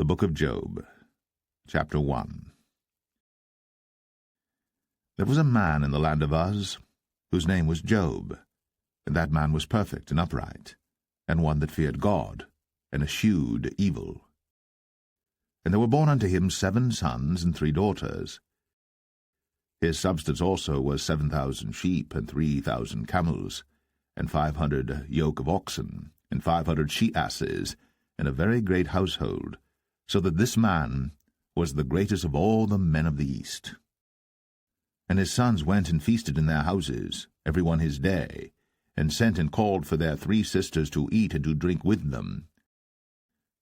The Book of Job, Chapter 1. There was a man in the land of Uz, whose name was Job, and that man was perfect and upright, and one that feared God, and eschewed evil. And there were born unto him 7 sons and 3 daughters. His substance also was 7,000 sheep, and 3,000 camels, and 500 yoke of oxen, and 500 she-asses, and a very great household, so that this man was the greatest of all the men of the East. And his sons went and feasted in their houses, every one his day, and sent and called for their 3 sisters to eat and to drink with them.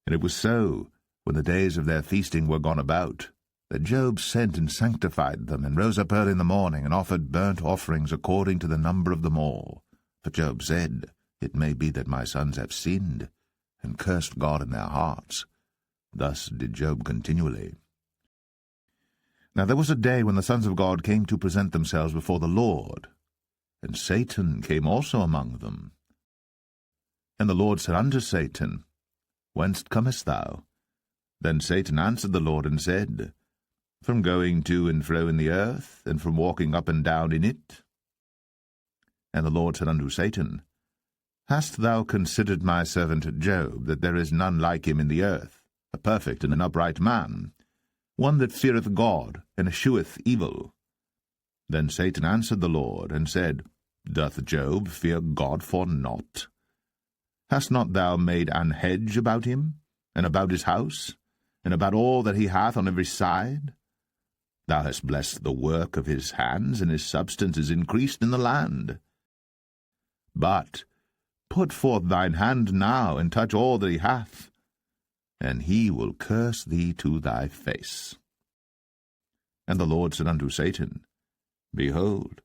And it was so, when the days of their feasting were gone about, that Job sent and sanctified them, and rose up early in the morning, and offered burnt offerings according to the number of them all. For Job said, It may be that my sons have sinned, and cursed God in their hearts. Thus did Job continually. Now there was a day when the sons of God came to present themselves before the Lord, and Satan came also among them. And the Lord said unto Satan, Whence comest thou? Then Satan answered the Lord and said, From going to and fro in the earth, and from walking up and down in it. And the Lord said unto Satan, Hast thou considered my servant Job, that there is none like him in the earth, a perfect and an upright man, one that feareth God, and escheweth evil? Then Satan answered the Lord, and said, Doth Job fear God for naught? Hast not thou made an hedge about him, and about his house, and about all that he hath on every side? Thou hast blessed the work of his hands, and his substance is increased in the land. But put forth thine hand now, and touch all that he hath, and he will curse thee to thy face. And the Lord said unto Satan, Behold,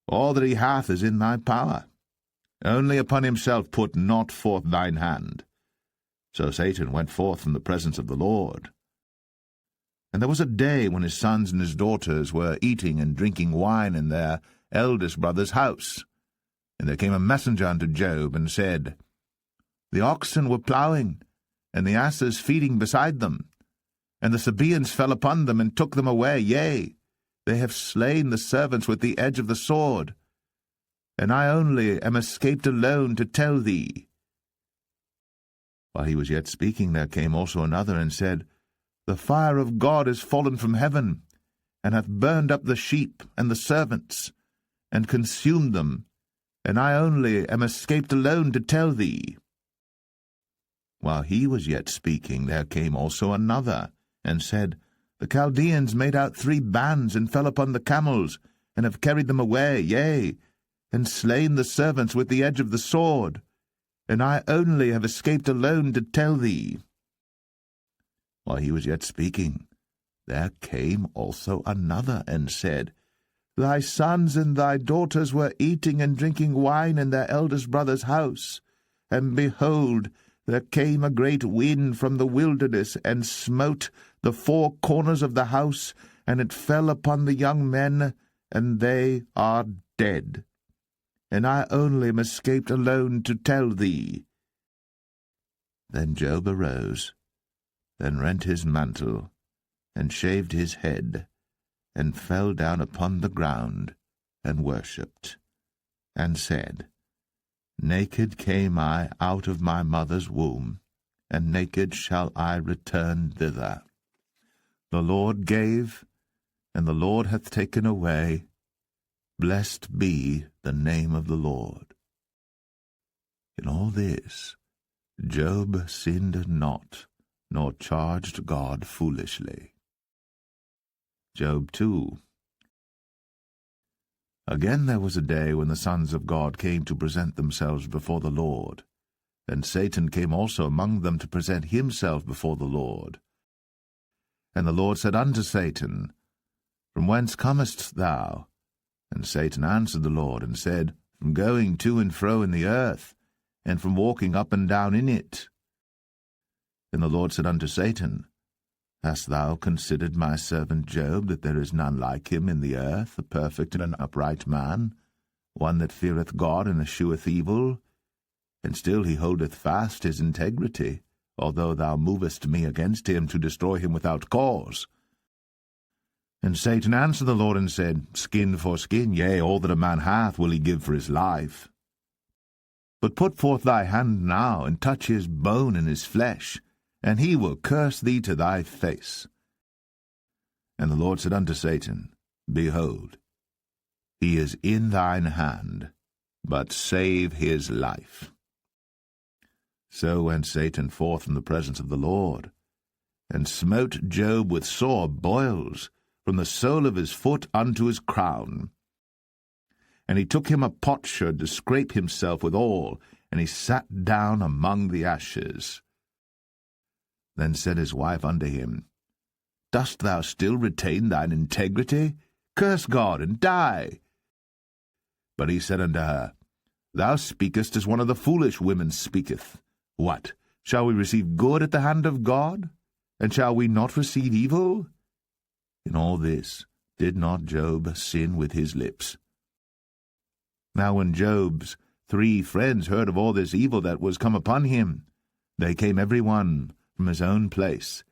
all that he hath is in thy power. Only upon himself put not forth thine hand. So Satan went forth from the presence of the Lord. And there was a day when his sons and his daughters were eating and drinking wine in their eldest brother's house. And there came a messenger unto Job, and said, The oxen were ploughing, and the asses feeding beside them. And the Sabaeans fell upon them, and took them away. Yea, they have slain the servants with the edge of the sword. And I only am escaped alone to tell thee. While he was yet speaking, there came also another, and said, The fire of God is fallen from heaven, and hath burned up the sheep and the servants, and consumed them, and I only am escaped alone to tell thee. While he was yet speaking, there came also another, and said, The Chaldeans made out 3 bands, and fell upon the camels, and have carried them away, yea, and slain the servants with the edge of the sword, and I only have escaped alone to tell thee. While he was yet speaking, there came also another, and said, Thy sons and thy daughters were eating and drinking wine in their eldest brother's house, and behold, there came a great wind from the wilderness, and smote the 4 corners of the house, and it fell upon the young men, and they are dead. And I only am escaped alone to tell thee. Then Job arose, then rent his mantle, and shaved his head, and fell down upon the ground, and worshipped, and said, Naked came I out of my mother's womb, and naked shall I return thither. The Lord gave, and the Lord hath taken away. Blessed be the name of the Lord. In all this, Job sinned not, nor charged God foolishly. Job 2. Again there was a day when the sons of God came to present themselves before the Lord, and Satan came also among them to present himself before the Lord. And the Lord said unto Satan, From whence comest thou? And Satan answered the Lord, and said, From going to and fro in the earth, and from walking up and down in it. And the Lord said unto Satan, Hast thou considered my servant Job, that there is none like him in the earth, a perfect and an upright man, one that feareth God and escheweth evil? And still he holdeth fast his integrity, although thou movest me against him to destroy him without cause. And Satan answered the Lord and said, Skin for skin, yea, all that a man hath will he give for his life. But put forth thy hand now, and touch his bone and his flesh, and he will curse thee to thy face. And the Lord said unto Satan, Behold, he is in thine hand, but save his life. So went Satan forth from the presence of the Lord, and smote Job with sore boils, from the sole of his foot unto his crown. And he took him a potsherd to scrape himself withal, and he sat down among the ashes. Then said his wife unto him, Dost thou still retain thine integrity? Curse God, and die. But he said unto her, Thou speakest as one of the foolish women speaketh. What, shall we receive good at the hand of God? And shall we not receive evil? In all this did not Job sin with his lips. Now when Job's 3 friends heard of all this evil that was come upon him, they came every one from his own place,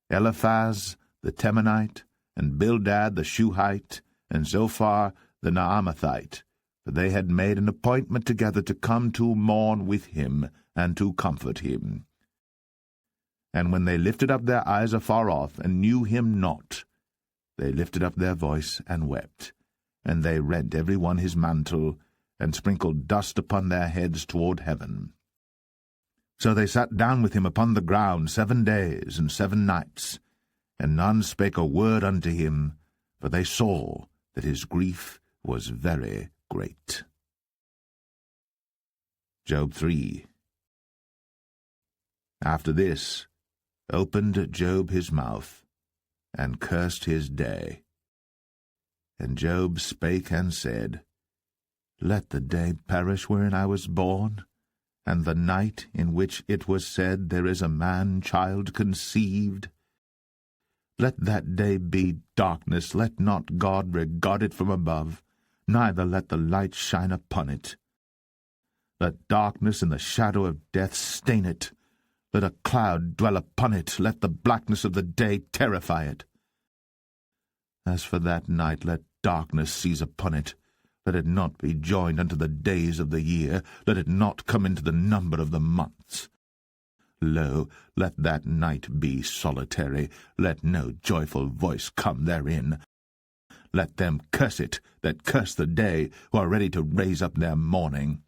Eliphaz the Temanite, and Bildad the Shuhite, and Zophar the Naamathite, for they had made an appointment together to come to mourn with him, and to comfort him. And when they lifted up their eyes afar off, and knew him not, they lifted up their voice and wept, and they rent every one his mantle, and sprinkled dust upon their heads toward heaven. So they sat down with him upon the ground 7 days and 7 nights, and none spake a word unto him, for they saw that his grief was very great. Job 3. After this opened Job his mouth, and cursed his day. And Job spake and said, Let the day perish wherein I was born, and the night in which it was said, There is a man-child conceived. Let that day be darkness, let not God regard it from above, neither let the light shine upon it. Let darkness and the shadow of death stain it. Let a cloud dwell upon it, let the blackness of the day terrify it. As for that night, let darkness seize upon it. Let it not be joined unto the days of the year, let it not come into the number of the months. Lo, let that night be solitary, let no joyful voice come therein. Let them curse it that curse the day, who are ready to raise up their mourning.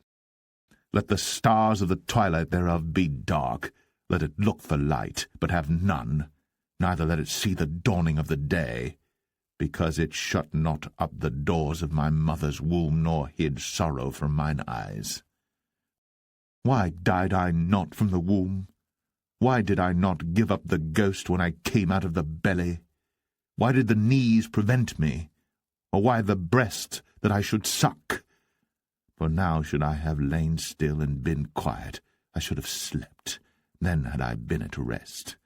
Let the stars of the twilight thereof be dark. Let it look for light, but have none, neither let it see the dawning of the day, because it shut not up the doors of my mother's womb, nor hid sorrow from mine eyes. Why died I not from the womb? Why did I not give up the ghost when I came out of the belly? Why did the knees prevent me? Or why the breast, that I should suck? For now should I have lain still and been quiet, I should have slept. Then had I been at rest,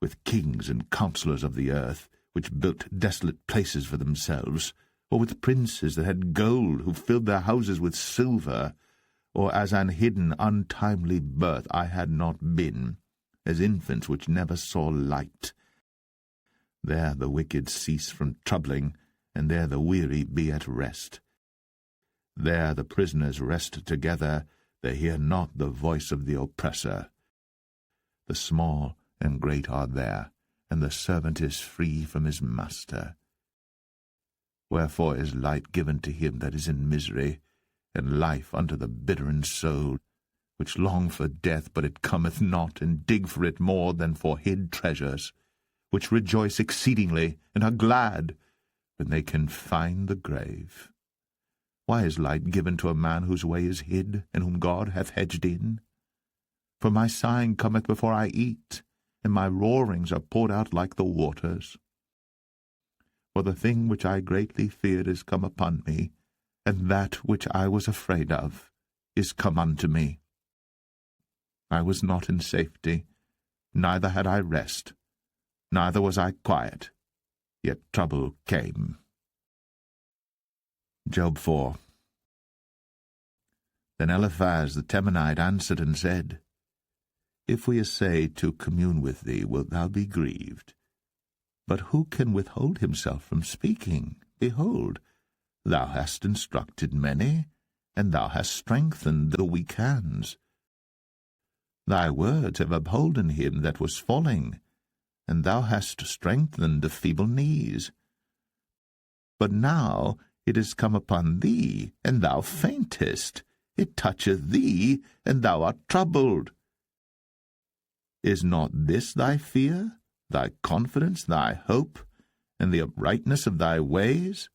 with kings and counsellors of the earth, which built desolate places for themselves, or with princes that had gold, who filled their houses with silver, or as an hidden untimely birth I had not been, as infants which never saw light. There the wicked cease from troubling, and there the weary be at rest. There the prisoners rest together, they hear not the voice of the oppressor. The small and great are there, and the servant is free from his master. Wherefore is light given to him that is in misery, and life unto the bitter in soul, which long for death, but it cometh not, and dig for it more than for hid treasures, which rejoice exceedingly, and are glad, when they can find the grave. Why is light given to a man whose way is hid, and whom God hath hedged in? For my sighing cometh before I eat, and my roarings are poured out like the waters. For the thing which I greatly feared is come upon me, and that which I was afraid of is come unto me. I was not in safety, neither had I rest, neither was I quiet, yet trouble came. Job 4. Then Eliphaz the Temanite answered and said, If we essay to commune with thee, wilt thou be grieved? But who can withhold himself from speaking? Behold, thou hast instructed many, and thou hast strengthened the weak hands. Thy words have upholden him that was falling, and thou hast strengthened the feeble knees. But now it is come upon thee, and thou faintest. It toucheth thee, and thou art troubled. Is not this thy fear, thy confidence, thy hope, and the uprightness of thy ways?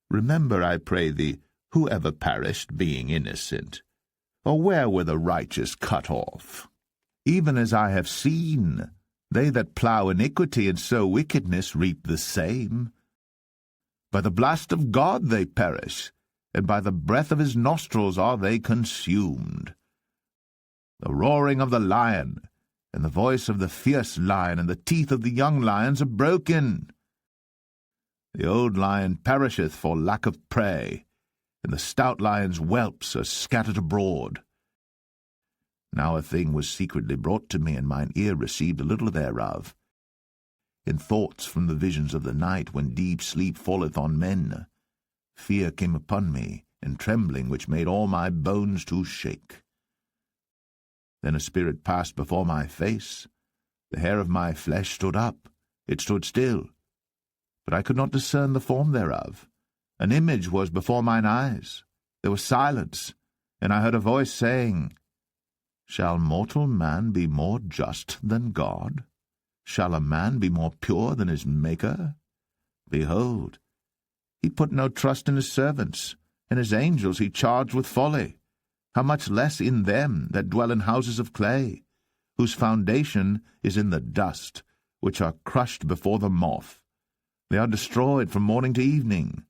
Remember, I pray thee, who ever perished, being innocent? Or where were the righteous cut off? Even as I have seen, they that plough iniquity and sow wickedness reap the same. By the blast of God they perish, and by the breath of his nostrils are they consumed. The roaring of the lion, and the voice of the fierce lion, and the teeth of the young lions are broken. The old lion perisheth for lack of prey, and the stout lion's whelps are scattered abroad. Now a thing was secretly brought to me, and mine ear received a little thereof. In thoughts from the visions of the night, when deep sleep falleth on men, fear came upon me, and trembling which made all my bones to shake. Then a spirit passed before my face. The hair of my flesh stood up. It stood still. But I could not discern the form thereof. An image was before mine eyes. There was silence, and I heard a voice saying, Shall mortal man be more just than God? Shall a man be more pure than his Maker? Behold, he put no trust in his servants, and his angels he charged with folly. How much less in them that dwell in houses of clay, whose foundation is in the dust, which are crushed before the moth. They are destroyed from morning to evening.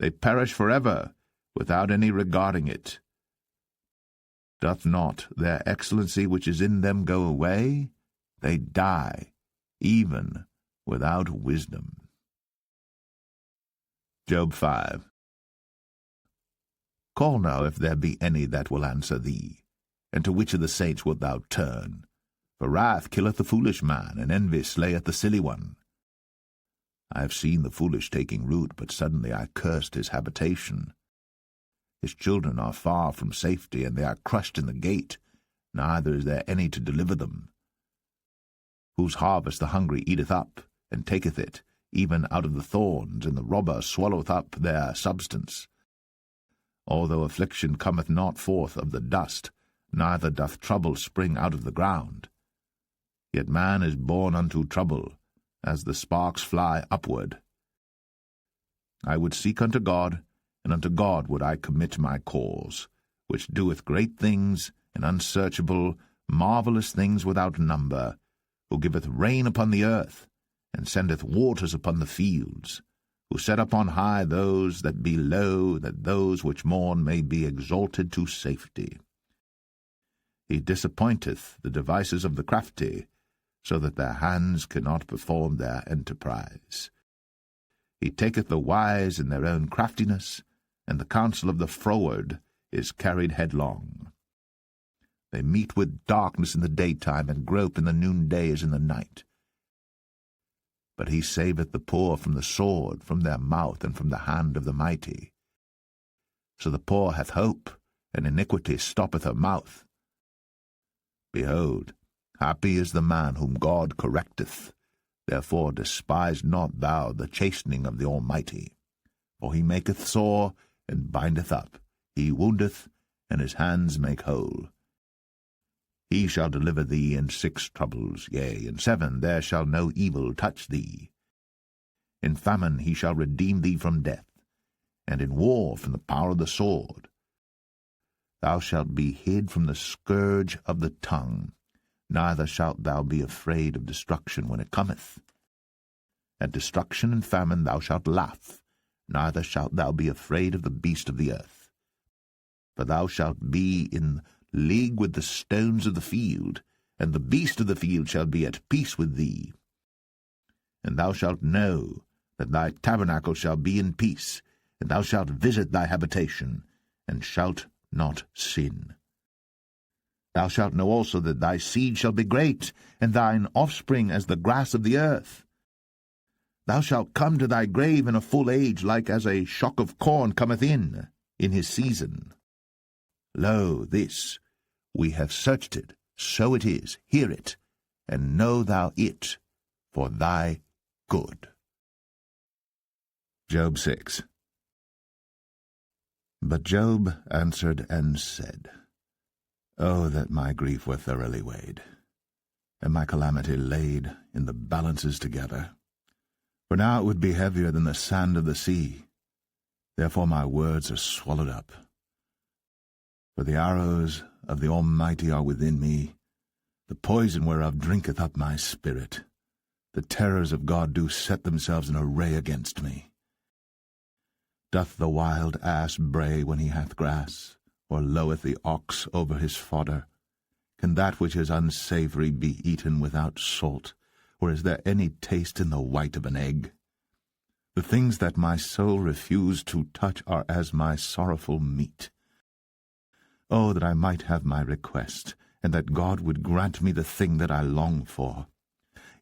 They perish forever, without any regarding it. Doth not their excellency which is in them go away? They die, even without wisdom. Job 5. Call now if there be any that will answer thee, and to which of the saints wilt thou turn? For wrath killeth the foolish man, and envy slayeth the silly one. I have seen the foolish taking root, but suddenly I cursed his habitation. His children are far from safety, and they are crushed in the gate, neither is there any to deliver them. Whose harvest the hungry eateth up, and taketh it, even out of the thorns, and the robber swalloweth up their substance. Although affliction cometh not forth of the dust, neither doth trouble spring out of the ground. Yet man is born unto trouble, as the sparks fly upward. I would seek unto God, and unto God would I commit my cause, which doeth great things, and unsearchable, marvellous things without number, who giveth rain upon the earth, and sendeth waters upon the fields, who set up on high those that be low, that those which mourn may be exalted to safety. He disappointeth the devices of the crafty, so that their hands cannot perform their enterprise. He taketh the wise in their own craftiness, and the counsel of the froward is carried headlong. They meet with darkness in the daytime, and grope in the noonday as in the night. But he saveth the poor from the sword, from their mouth, and from the hand of the mighty. So the poor hath hope, and iniquity stoppeth her mouth. Behold, happy is the man whom God correcteth. Therefore despise not thou the chastening of the Almighty. For he maketh sore, and bindeth up. He woundeth, and his hands make whole. He shall deliver thee in 6 troubles, yea, in 7 there shall no evil touch thee. In famine he shall redeem thee from death, and in war from the power of the sword. Thou shalt be hid from the scourge of the tongue, neither shalt thou be afraid of destruction when it cometh. At destruction and famine thou shalt laugh, neither shalt thou be afraid of the beast of the earth. For thou shalt be in league with the stones of the field, and the beast of the field shall be at peace with thee. And thou shalt know that thy tabernacle shall be in peace, and thou shalt visit thy habitation, and shalt not sin. Thou shalt know also that thy seed shall be great, and thine offspring as the grass of the earth. Thou shalt come to thy grave in a full age, like as a shock of corn cometh in his season. Lo, this, we have searched it, so it is, hear it, and know thou it for thy good. Job 6. But Job answered and said, Oh, that my grief were thoroughly weighed, and my calamity laid in the balances together. For now it would be heavier than the sand of the sea. Therefore my words are swallowed up. For the arrows of the Almighty are within me, the poison whereof drinketh up my spirit. The terrors of God do set themselves in array against me. Doth the wild ass bray when he hath grass, or loweth the ox over his fodder? Can that which is unsavory be eaten without salt, or is there any taste in the white of an egg? The things that my soul refused to touch are as my sorrowful meat. Oh, that I might have my request, and that God would grant me the thing that I long for.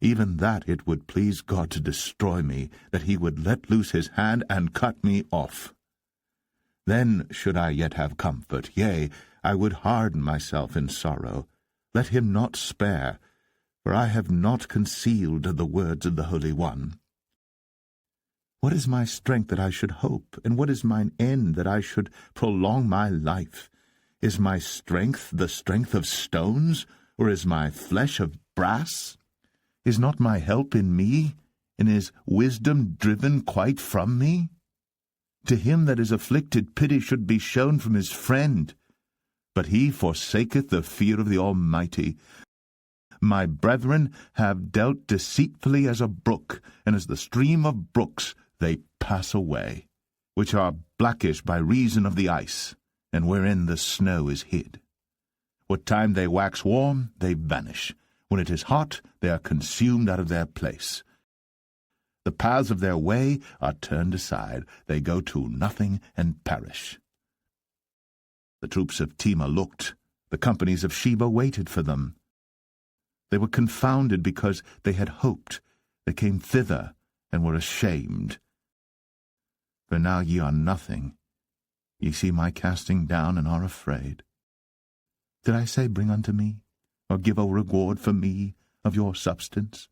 Even that it would please God to destroy me, that he would let loose his hand and cut me off. Then should I yet have comfort, yea, I would harden myself in sorrow. Let him not spare, for I have not concealed the words of the Holy One. What is my strength that I should hope, and what is mine end that I should prolong my life? Is my strength the strength of stones, or is my flesh of brass? Is not my help in me, and is wisdom driven quite from me? To him that is afflicted pity should be shown from his friend, but he forsaketh the fear of the Almighty. My brethren have dealt deceitfully as a brook, and as the stream of brooks they pass away, which are blackish by reason of the ice, and wherein the snow is hid. What time they wax warm, they vanish. When it is hot, they are consumed out of their place. The paths of their way are turned aside. They go to nothing and perish. The troops of Tema looked. The companies of Sheba waited for them. They were confounded because they had hoped. They came thither and were ashamed. For now ye are nothing. Ye see my casting down and are afraid. Did I say, Bring unto me, or give a reward for me of your substance,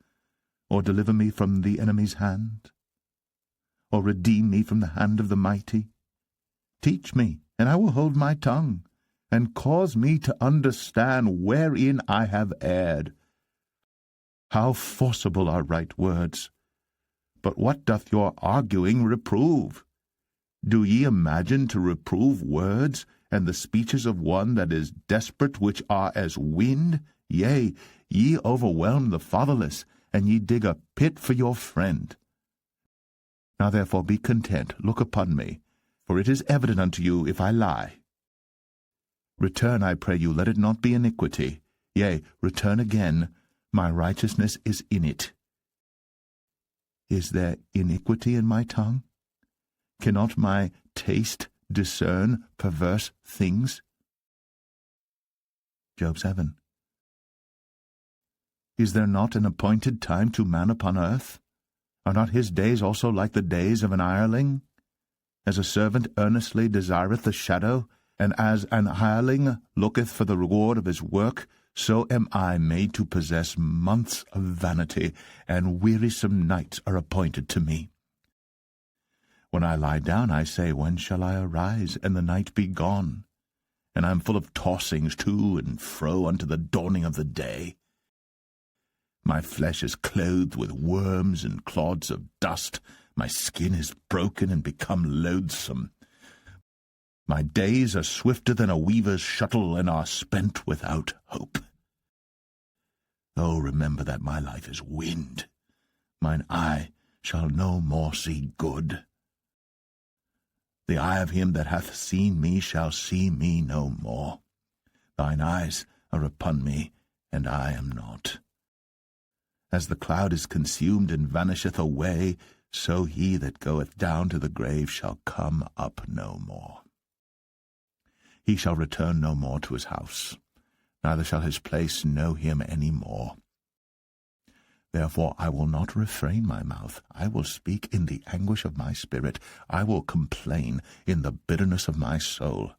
or deliver me from the enemy's hand, or redeem me from the hand of the mighty? Teach me, and I will hold my tongue, and cause me to understand wherein I have erred. How forcible are right words! But what doth your arguing reprove? Do ye imagine to reprove words, and the speeches of one that is desperate, which are as wind? Yea, ye overwhelm the fatherless, and ye dig a pit for your friend. Now therefore be content, look upon me, for it is evident unto you if I lie. Return, I pray you, let it not be iniquity. Yea, return again, my righteousness is in it. Is there iniquity in my tongue? Cannot my taste discern perverse things? Job 7. Is there not an appointed time to man upon earth? Are not his days also like the days of an hireling? As a servant earnestly desireth the shadow, and as an hireling looketh for the reward of his work, so am I made to possess months of vanity, and wearisome nights are appointed to me. When I lie down, I say, When shall I arise, and the night be gone? And I am full of tossings to and fro unto the dawning of the day. My flesh is clothed with worms and clods of dust. My skin is broken and become loathsome. My days are swifter than a weaver's shuttle, and are spent without hope. Oh, remember that my life is wind. Mine eye shall no more see good. The eye of him that hath seen me shall see me no more. Thine eyes are upon me, and I am not. As the cloud is consumed and vanisheth away, so he that goeth down to the grave shall come up no more. He shall return no more to his house. neither shall his place know him any more. Therefore I will not refrain my mouth. I will speak in the anguish of my spirit. I will complain in the bitterness of my soul.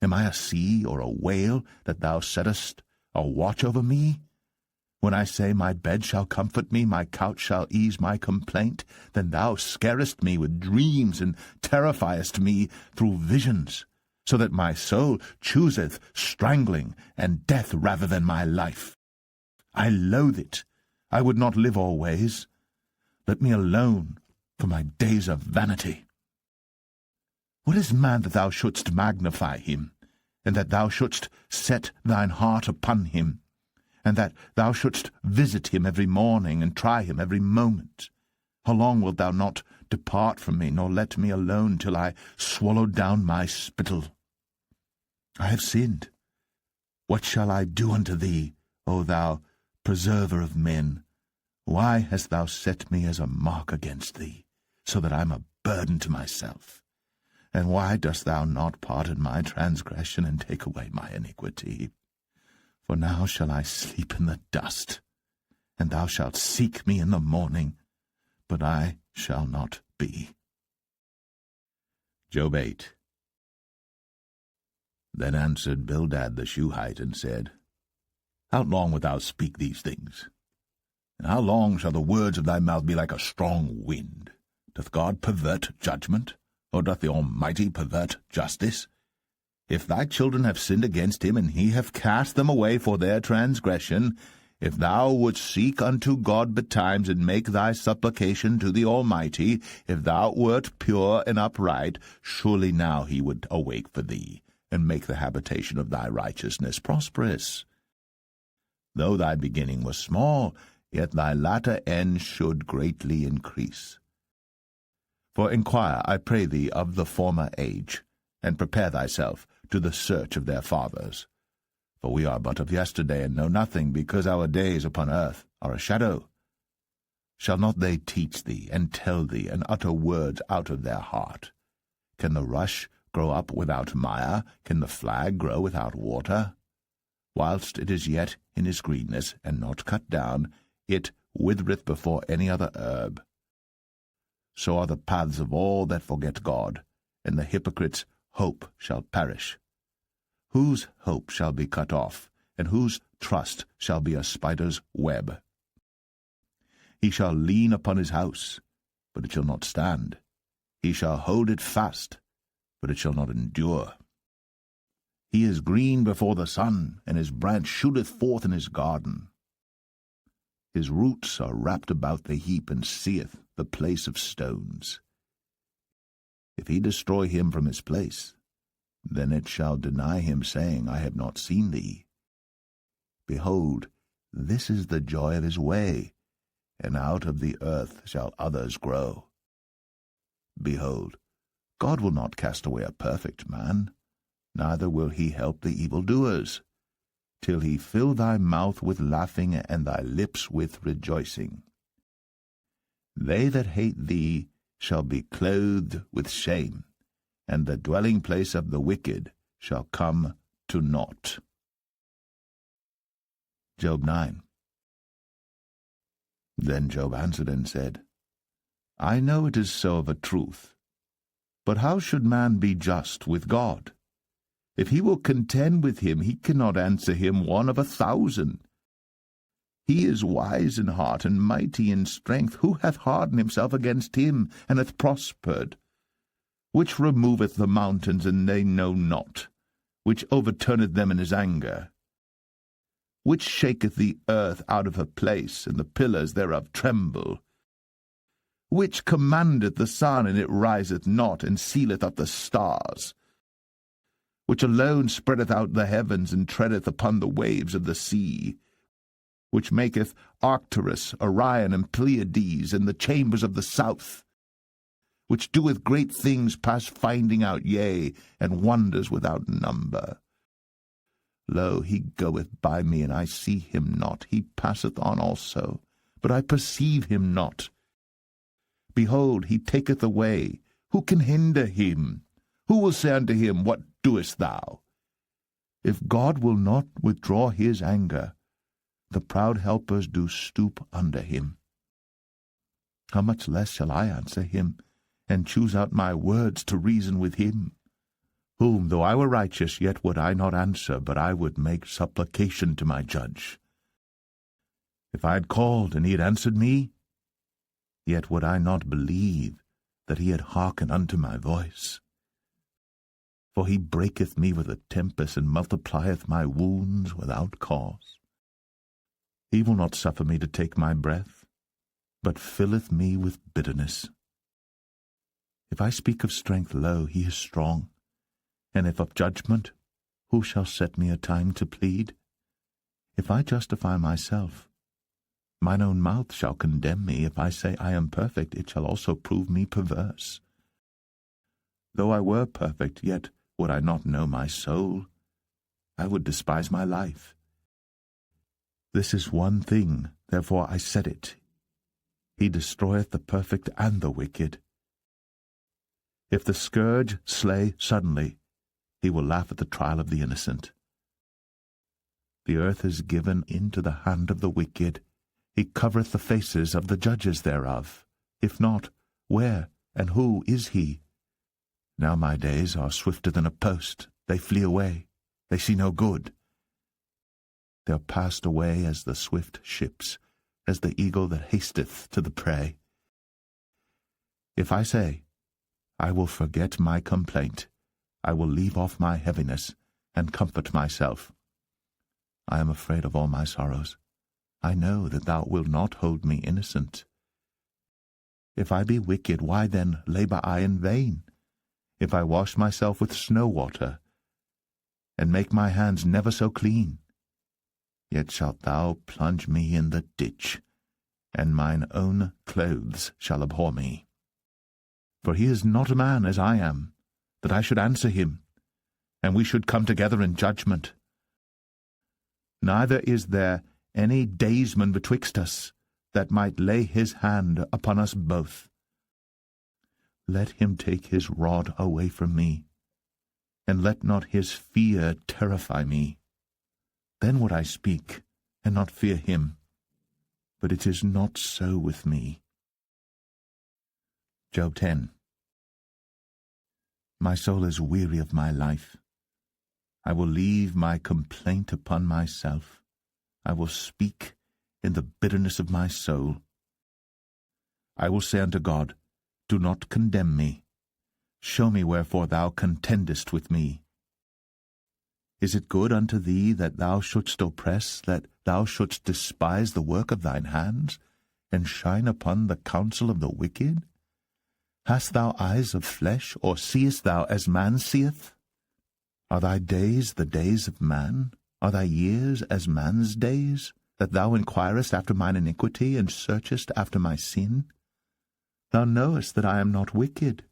Am I a sea or a whale, that thou settest a watch over me? When I say, my bed shall comfort me, my couch shall ease my complaint, then thou scarest me with dreams, and terrifiest me through visions, so that my soul chooseth strangling and death rather than my life. I loathe it. I would not live always. Let me alone, for my days are vanity. What is man that thou shouldst magnify him, and that thou shouldst set thine heart upon him, and that thou shouldst visit him every morning, and try him every moment? How long wilt thou not depart from me, nor let me alone till I swallow down my spittle? I have sinned. What shall I do unto thee, O thou preserver of men? Why hast thou set me as a mark against thee, so that I am a burden to myself? And why dost thou not pardon my transgression, and take away my iniquity? For now shall I sleep in the dust, and thou shalt seek me in the morning, but I shall not be. Job 8. Then answered Bildad the Shuhite, and said, How long wilt thou speak these things? And how long shall the words of thy mouth be like a strong wind? Doth God pervert judgment, or doth the Almighty pervert justice? If thy children have sinned against him, and he have cast them away for their transgression, if thou wouldst seek unto God betimes, and make thy supplication to the Almighty, if thou wert pure and upright, surely now he would awake for thee, and make the habitation of thy righteousness prosperous. Though thy beginning was small, yet thy latter end should greatly increase. For inquire, I pray thee, of the former age, and prepare thyself to the search of their fathers. For we are but of yesterday, and know nothing, because our days upon earth are a shadow. Shall not they teach thee, and tell thee, and utter words out of their heart? Can the rush grow up without mire? Can the flag grow without water? Whilst it is yet in his greenness, and not cut down, it withereth before any other herb. So are the paths of all that forget God, and the hypocrite's hope shall perish. Whose hope shall be cut off, and whose trust shall be a spider's web? He shall lean upon his house, but it shall not stand. He shall hold it fast, but it shall not endure. He is green before the sun, and his branch shooteth forth in his garden. His roots are wrapped about the heap, and seeth the place of stones. If he destroy him from his place, then it shall deny him, saying, I have not seen thee. Behold, this is the joy of his way, and out of the earth shall others grow. Behold, God will not cast away a perfect man, neither will he help the evildoers, till he fill thy mouth with laughing, and thy lips with rejoicing. They that hate thee shall be clothed with shame, and the dwelling place of the wicked shall come to naught. Job 9. Then Job answered and said, I know it is so of a truth, but how should man be just with God? If he will contend with him, he cannot answer him 1 of 1,000. He is wise in heart, and mighty in strength. Who hath hardened himself against him, and hath prospered? Which removeth the mountains, and they know not? Which overturneth them in his anger? Which shaketh the earth out of her place, and the pillars thereof tremble? Which commandeth the sun, and it riseth not, and sealeth up the stars? Which alone spreadeth out the heavens, and treadeth upon the waves of the sea? Which maketh Arcturus, Orion, and Pleiades, and the chambers of the south? Which doeth great things past finding out, yea, and wonders without number? Lo, he goeth by me, and I see him not. He passeth on also, but I perceive him not. Behold, he taketh away. Who can hinder him? Who will say unto him, What doest thou? If God will not withdraw his anger, the proud helpers do stoop under him. How much less shall I answer him, and choose out my words to reason with him, whom, though I were righteous, yet would I not answer, but I would make supplication to my judge. If I had called, and he had answered me, yet would I not believe that he had hearkened unto my voice. For he breaketh me with a tempest, and multiplieth my wounds without cause. He will not suffer me to take my breath, but filleth me with bitterness. If I speak of strength, lo, he is strong. And if of judgment, who shall set me a time to plead? If I justify myself, mine own mouth shall condemn me. If I say I am perfect, it shall also prove me perverse. Though I were perfect, yet would I not know my soul. I would despise my life. This is one thing, therefore I said it. He destroyeth the perfect and the wicked. If the scourge slay suddenly, he will laugh at the trial of the innocent. The earth is given into the hand of the wicked. He covereth the faces of the judges thereof. If not, where and who is he? Now my days are swifter than a post. They flee away. They see no good. They are passed away as the swift ships, as the eagle that hasteth to the prey. If I say, I will forget my complaint, I will leave off my heaviness, and comfort myself. I am afraid of all my sorrows. I know that thou wilt not hold me innocent. If I be wicked, why then labour I in vain? If I wash myself with snow water, and make my hands never so clean, yet shalt thou plunge me in the ditch, and mine own clothes shall abhor me. For he is not a man as I am, that I should answer him, and we should come together in judgment. Neither is there any daysman betwixt us, that might lay his hand upon us both. Let him take his rod away from me, and let not his fear terrify me. Then would I speak, and not fear him. But it is not so with me. Job 10. My soul is weary of my life. I will leave my complaint upon myself. I will speak in the bitterness of my soul. I will say unto God, do not condemn me. Show me wherefore thou contendest with me. Is it good unto thee that thou shouldst oppress, that thou shouldst despise the work of thine hands, and shine upon the counsel of the wicked? Hast thou eyes of flesh, or seest thou as man seeth? Are thy days the days of man? Are thy years as man's days, that thou inquirest after mine iniquity, and searchest after my sin? Thou knowest that I am not wicked,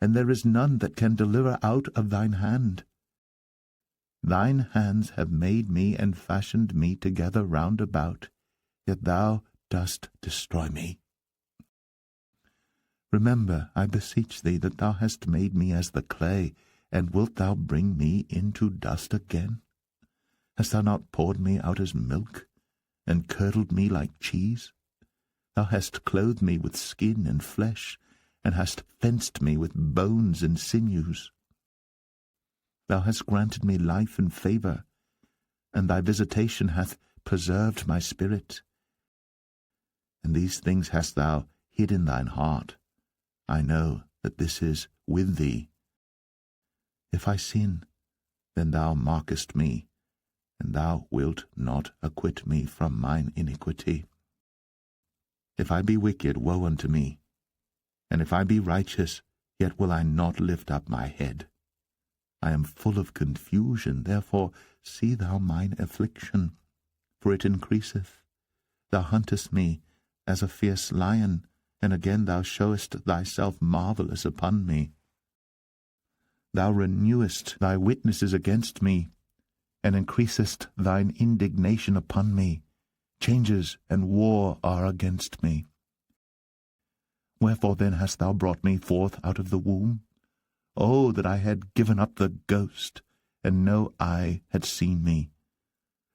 and there is none that can deliver out of thine hand. Thine hands have made me and fashioned me together round about, yet thou dost destroy me. Remember, I beseech thee, that thou hast made me as the clay, and wilt thou bring me into dust again? Hast thou not poured me out as milk, and curdled me like cheese? Thou hast clothed me with skin and flesh, and hast fenced me with bones and sinews. Thou hast granted me life and favour, and thy visitation hath preserved my spirit. And these things hast thou hid in thine heart. I know that this is with thee. If I sin, then thou markest me, and thou wilt not acquit me from mine iniquity. If I be wicked, woe unto me, and if I be righteous, yet will I not lift up my head. I am full of confusion, therefore see thou mine affliction, for it increaseth. Thou huntest me as a fierce lion, and again thou showest thyself marvellous upon me. Thou renewest thy witnesses against me, and increasest thine indignation upon me. Changes and war are against me. Wherefore then hast thou brought me forth out of the womb? Oh, that I had given up the ghost, and no eye had seen me.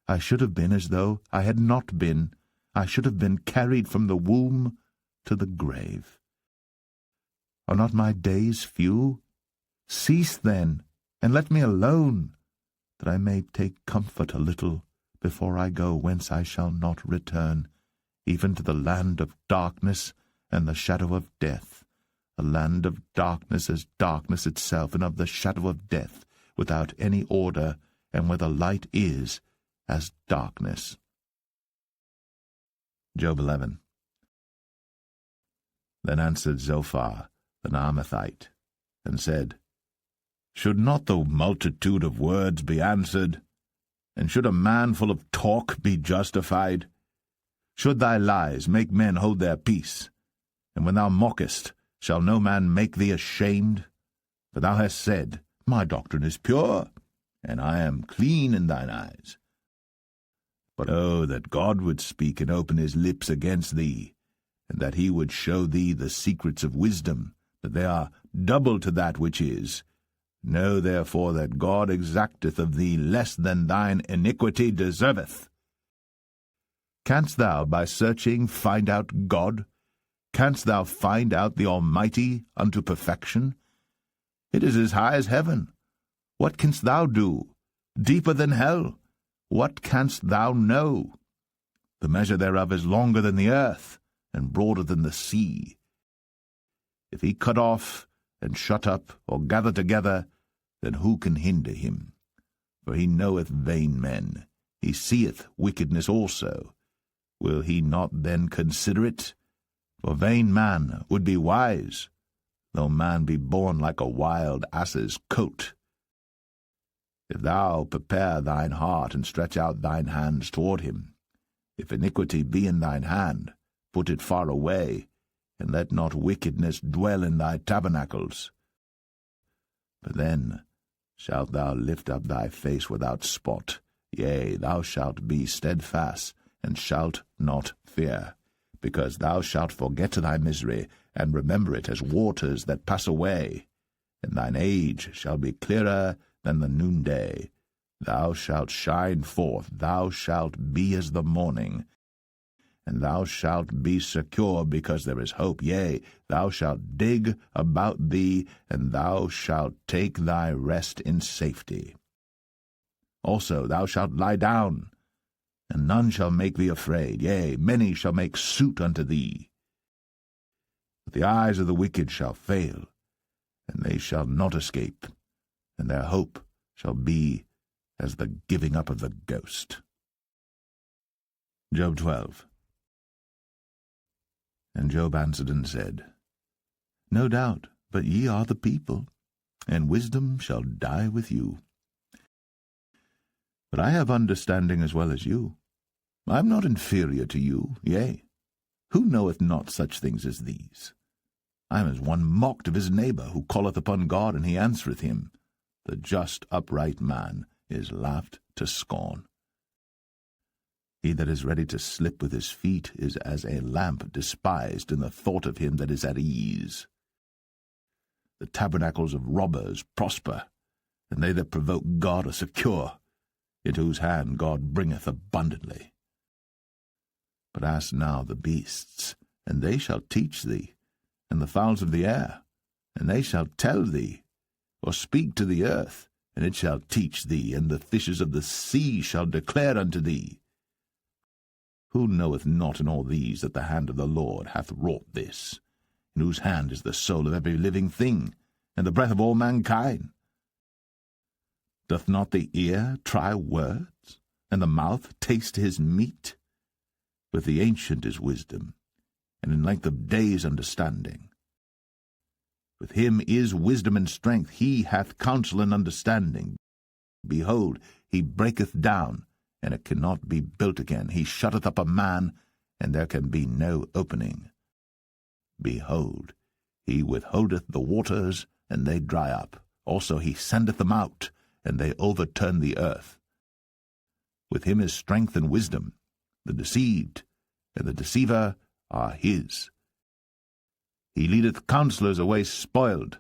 I should have been as though I had not been. I should have been carried from the womb to the grave. Are not my days few? Cease then, and let me alone, that I may take comfort a little before I go whence I shall not return, even to the land of darkness and the shadow of death, a land of darkness as darkness itself, and of the shadow of death, without any order, and where the light is as darkness. Job 11. Then answered Zophar the Naamathite, and said, Should not the multitude of words be answered? And should a man full of talk be justified? Should thy lies make men hold their peace? And when thou mockest, shall no man make thee ashamed? For thou hast said, My doctrine is pure, and I am clean in thine eyes. But oh, that God would speak and open his lips against thee, and that he would show thee the secrets of wisdom, that they are double to that which is. Know therefore that God exacteth of thee less than thine iniquity deserveth. Canst thou by searching find out God? Canst thou find out the Almighty unto perfection? It is as high as heaven. What canst thou do? Deeper than hell. What canst thou know? The measure thereof is longer than the earth, and broader than the sea. If he cut off, and shut up, or gather together, then who can hinder him? For he knoweth vain men, he seeth wickedness also. Will he not then consider it? For vain man would be wise, though man be born like a wild ass's coat. If thou prepare thine heart, and stretch out thine hands toward him, if iniquity be in thine hand, put it far away, and let not wickedness dwell in thy tabernacles. But then shalt thou lift up thy face without spot, yea, thou shalt be steadfast, and shalt not fear, because thou shalt forget thy misery, and remember it as waters that pass away, and thine age shall be clearer than the noonday. Thou shalt shine forth, thou shalt be as the morning, and thou shalt be secure, because there is hope. Yea, thou shalt dig about thee, and thou shalt take thy rest in safety. Also thou shalt lie down, and none shall make thee afraid. Yea, many shall make suit unto thee. But the eyes of the wicked shall fail, and they shall not escape, and their hope shall be as the giving up of the ghost. Job 12. And Job answered and said, No doubt, but ye are the people, and wisdom shall die with you. But I have understanding as well as you. I am not inferior to you, yea, who knoweth not such things as these? I am as one mocked of his neighbor, who calleth upon God, and he answereth him. The just upright man is laughed to scorn. He that is ready to slip with his feet is as a lamp despised in the thought of him that is at ease. The tabernacles of robbers prosper, and they that provoke God are secure, into whose hand God bringeth abundantly. But ask now the beasts, and they shall teach thee, and the fowls of the air, and they shall tell thee, or speak to the earth, and it shall teach thee, and the fishes of the sea shall declare unto thee. Who knoweth not in all these that the hand of the Lord hath wrought this, in whose hand is the soul of every living thing, and the breath of all mankind? Doth not the ear try words, and the mouth taste his meat? With the ancient is wisdom, and in length of days understanding. With him is wisdom and strength, he hath counsel and understanding. Behold, he breaketh down, and it cannot be built again. He shutteth up a man, and there can be no opening. Behold, he withholdeth the waters, and they dry up. Also he sendeth them out, and they overturn the earth. With him is strength and wisdom. The deceived and the deceiver are his. He leadeth counselors away spoiled,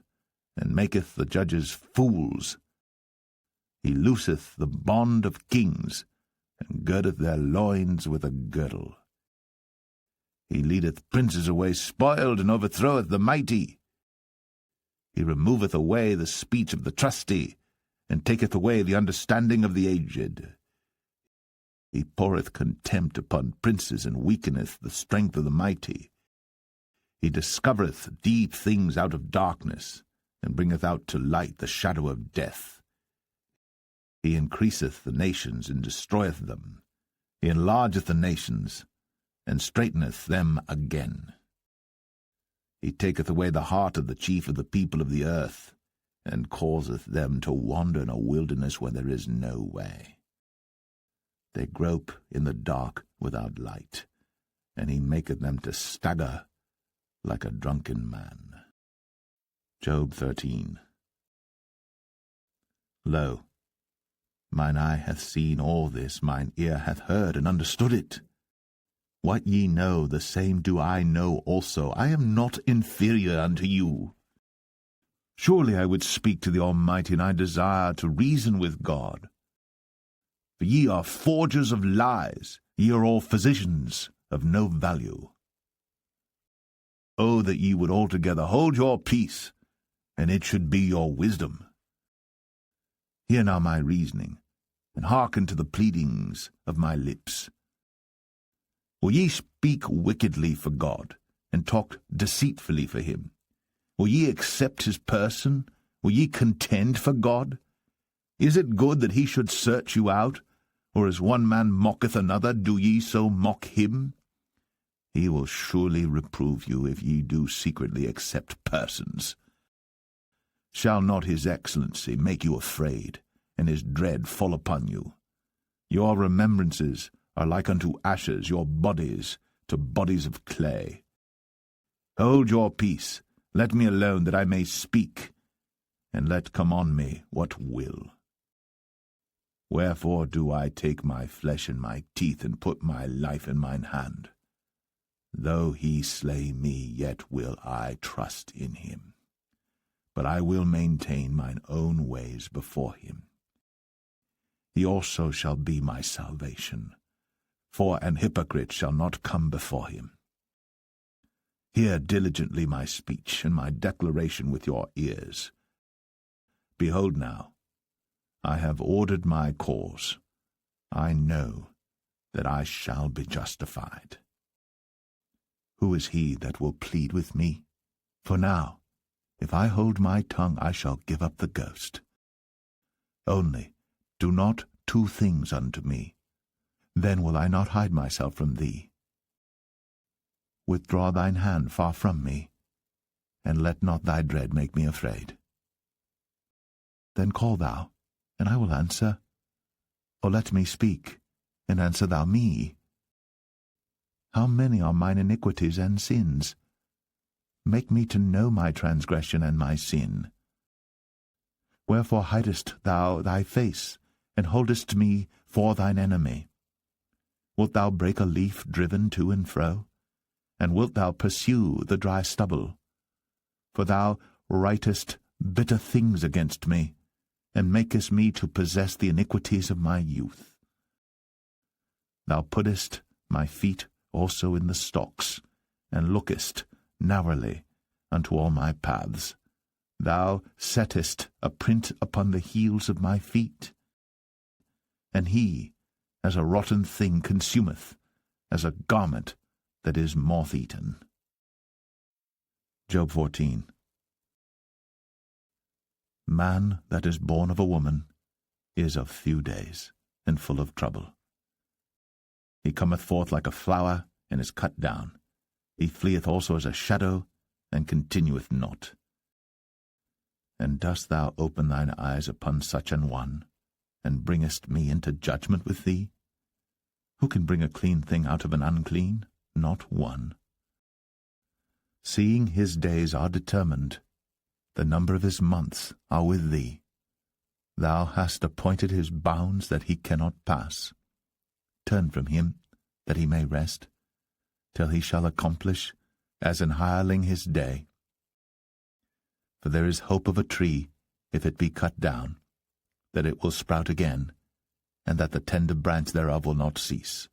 and maketh the judges fools. He looseth the bond of kings, and girdeth their loins with a girdle. He leadeth princes away spoiled, and overthroweth the mighty. He removeth away the speech of the trusty, and taketh away the understanding of the aged. He poureth contempt upon princes, and weakeneth the strength of the mighty. He discovereth deep things out of darkness, and bringeth out to light the shadow of death. He increaseth the nations, and destroyeth them. He enlargeth the nations, and straighteneth them again. He taketh away the heart of the chief of the people of the earth, and causeth them to wander in a wilderness where there is no way. They grope in the dark without light, and he maketh them to stagger like a drunken man. Job 13. Lo, mine eye hath seen all this, mine ear hath heard and understood it. What ye know, the same do I know also. I am not inferior unto you. Surely I would speak to the Almighty, and I desire to reason with God. For ye are forgers of lies, ye are all physicians of no value. Oh, that ye would altogether hold your peace, and it should be your wisdom. Hear now my reasoning, and hearken to the pleadings of my lips. Will ye speak wickedly for God, and talk deceitfully for him? Will ye accept his person? Will ye contend for God? Is it good that he should search you out? Or as one man mocketh another, do ye so mock him? He will surely reprove you if ye do secretly accept persons. Shall not his excellency make you afraid, and his dread fall upon you? Your remembrances are like unto ashes, your bodies to bodies of clay. Hold your peace, let me alone, that I may speak, and let come on me what will. Wherefore do I take my flesh in my teeth, and put my life in mine hand? Though he slay me, yet will I trust in him. But I will maintain mine own ways before him. He also shall be my salvation, for an hypocrite shall not come before him. Hear diligently my speech, and my declaration with your ears. Behold now, I have ordered my cause. I know that I shall be justified. Who is he that will plead with me? For now, if I hold my tongue, I shall give up the ghost. Only do not two things unto me, then will I not hide myself from thee. Withdraw thine hand far from me, and let not thy dread make me afraid. Then call thou, and I will answer, or let me speak, and answer thou me. How many are mine iniquities and sins? Make me to know my transgression and my sin. Wherefore hidest thou thy face, and holdest me for thine enemy? Wilt thou break a leaf driven to and fro? And wilt thou pursue the dry stubble? For thou writest bitter things against me, and makest me to possess the iniquities of my youth. Thou puttest my feet also in the stocks, and lookest narrowly unto all my paths. Thou settest a print upon the heels of my feet. And he, as a rotten thing, consumeth, as a garment that is moth-eaten. Job 14. Man that is born of a woman is of few days, and full of trouble. He cometh forth like a flower, and is cut down. He fleeth also as a shadow, and continueth not. And dost thou open thine eyes upon such an one, and bringest me into judgment with thee? Who can bring a clean thing out of an unclean? Not one. Seeing his days are determined, the number of his months are with thee. Thou hast appointed his bounds that he cannot pass. Turn from him, that he may rest, till he shall accomplish, as an hireling his day. For there is hope of a tree, if it be cut down. that it will sprout again, and that the tender branch thereof will not cease.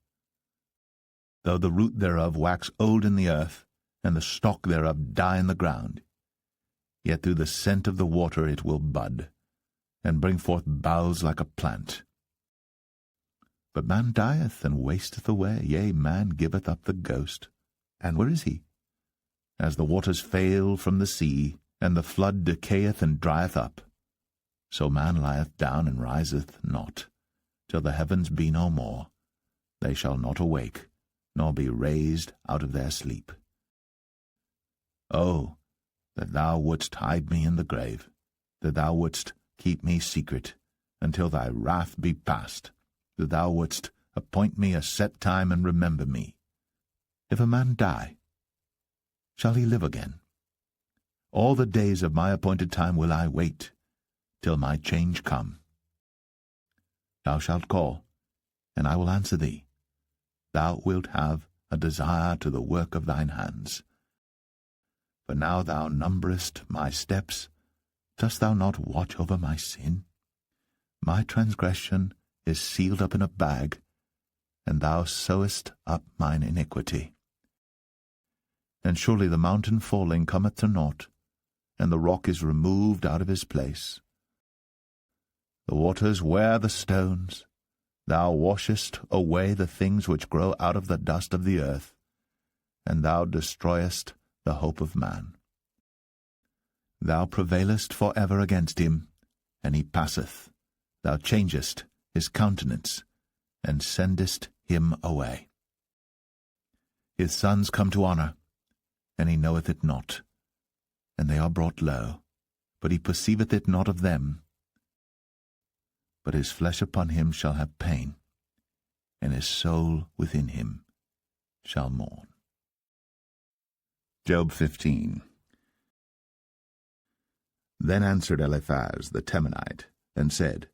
Though the root thereof wax old in the earth, and the stalk thereof die in the ground, yet through the scent of the water it will bud, and bring forth boughs like a plant. But man dieth and wasteth away, yea, man giveth up the ghost. And where is he? As the waters fail from the sea, and the flood decayeth and drieth up, so man lieth down and riseth not, till the heavens be no more. They shall not awake, nor be raised out of their sleep. Oh, that thou wouldst hide me in the grave, that thou wouldst keep me secret, until thy wrath be past, that thou wouldst appoint me a set time and remember me. If a man die, shall he live again? All the days of my appointed time will I wait, till my change come. Thou shalt call, and I will answer thee. Thou wilt have a desire to the work of thine hands. For now thou numberest my steps, dost thou not watch over my sin? My transgression is sealed up in a bag, and thou sewest up mine iniquity. And surely the mountain falling cometh to naught, and the rock is removed out of his place. The waters wear the stones, thou washest away the things which grow out of the dust of the earth, and thou destroyest the hope of man. Thou prevailest for ever against him, and he passeth. Thou changest his countenance, and sendest him away. His sons come to honour, and he knoweth it not, and they are brought low, but he perceiveth it not of them. But his flesh upon him shall have pain, and his soul within him shall mourn. Job 15. Then answered Eliphaz the Temanite, and said,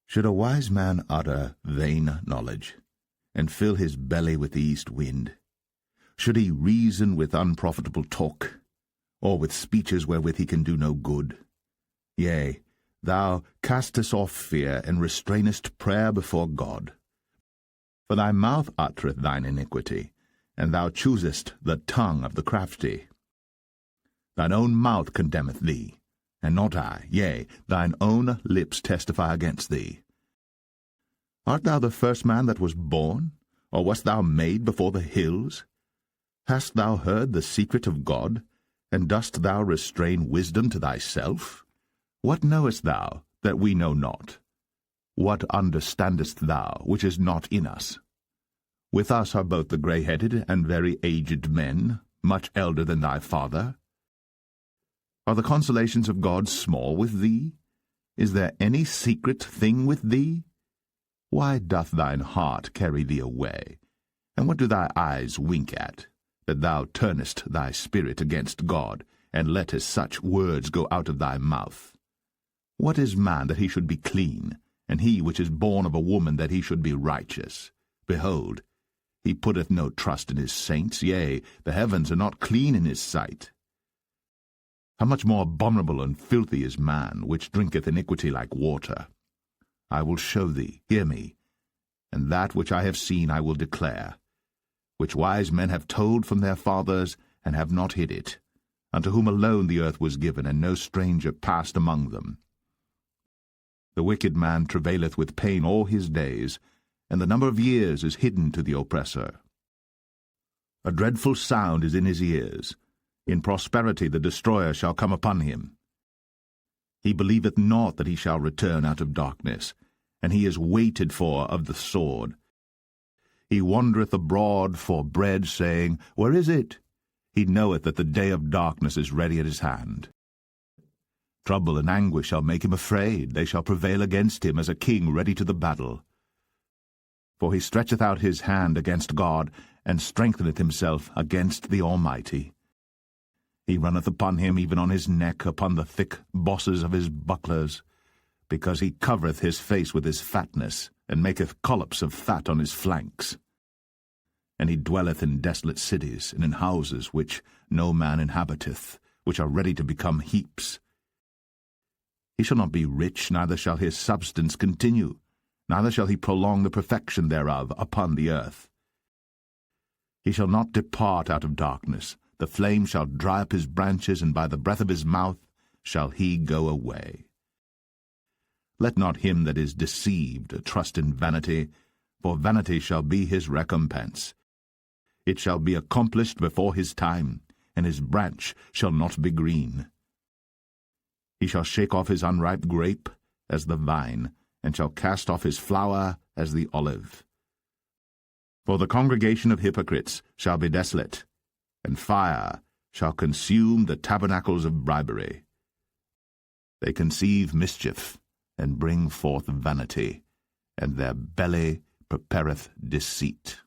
Should a wise man utter vain knowledge, and fill his belly with the east wind? Should he reason with unprofitable talk, or with speeches wherewith he can do no good? Yea, thou castest off fear, and restrainest prayer before God. For thy mouth uttereth thine iniquity, and thou choosest the tongue of the crafty. Thine own mouth condemneth thee, and not I, yea, thine own lips testify against thee. Art thou the first man that was born, or wast thou made before the hills? Hast thou heard the secret of God, and dost thou restrain wisdom to thyself? What knowest thou that we know not? What understandest thou which is not in us? With us are both the grey-headed and very aged men, much elder than thy father. Are the consolations of God small with thee? Is there any secret thing with thee? Why doth thine heart carry thee away? And what do thy eyes wink at, that thou turnest thy spirit against God, and lettest such words go out of thy mouth? What is man that he should be clean, and he which is born of a woman that he should be righteous? Behold, he putteth no trust in his saints, yea, the heavens are not clean in his sight. How much more abominable and filthy is man, which drinketh iniquity like water? I will show thee, hear me, and that which I have seen I will declare, which wise men have told from their fathers, and have not hid it, unto whom alone the earth was given, and no stranger passed among them. The wicked man travaileth with pain all his days, and the number of years is hidden to the oppressor. A dreadful sound is in his ears. In prosperity the destroyer shall come upon him. He believeth not that he shall return out of darkness, and he is waited for of the sword. He wandereth abroad for bread, saying, Where is it? He knoweth that the day of darkness is ready at his hand. Trouble and anguish shall make him afraid. They shall prevail against him as a king ready to the battle. For he stretcheth out his hand against God, and strengtheneth himself against the Almighty. He runneth upon him, even on his neck, upon the thick bosses of his bucklers, because he covereth his face with his fatness, and maketh collops of fat on his flanks. And he dwelleth in desolate cities, and in houses which no man inhabiteth, which are ready to become heaps. He shall not be rich, neither shall his substance continue, neither shall he prolong the perfection thereof upon the earth. He shall not depart out of darkness, the flame shall dry up his branches, and by the breath of his mouth shall he go away. Let not him that is deceived trust in vanity, for vanity shall be his recompense. It shall be accomplished before his time, and his branch shall not be green. He shall shake off his unripe grape as the vine, and shall cast off his flower as the olive. For the congregation of hypocrites shall be desolate, and fire shall consume the tabernacles of bribery. They conceive mischief, and bring forth vanity, and their belly prepareth deceit.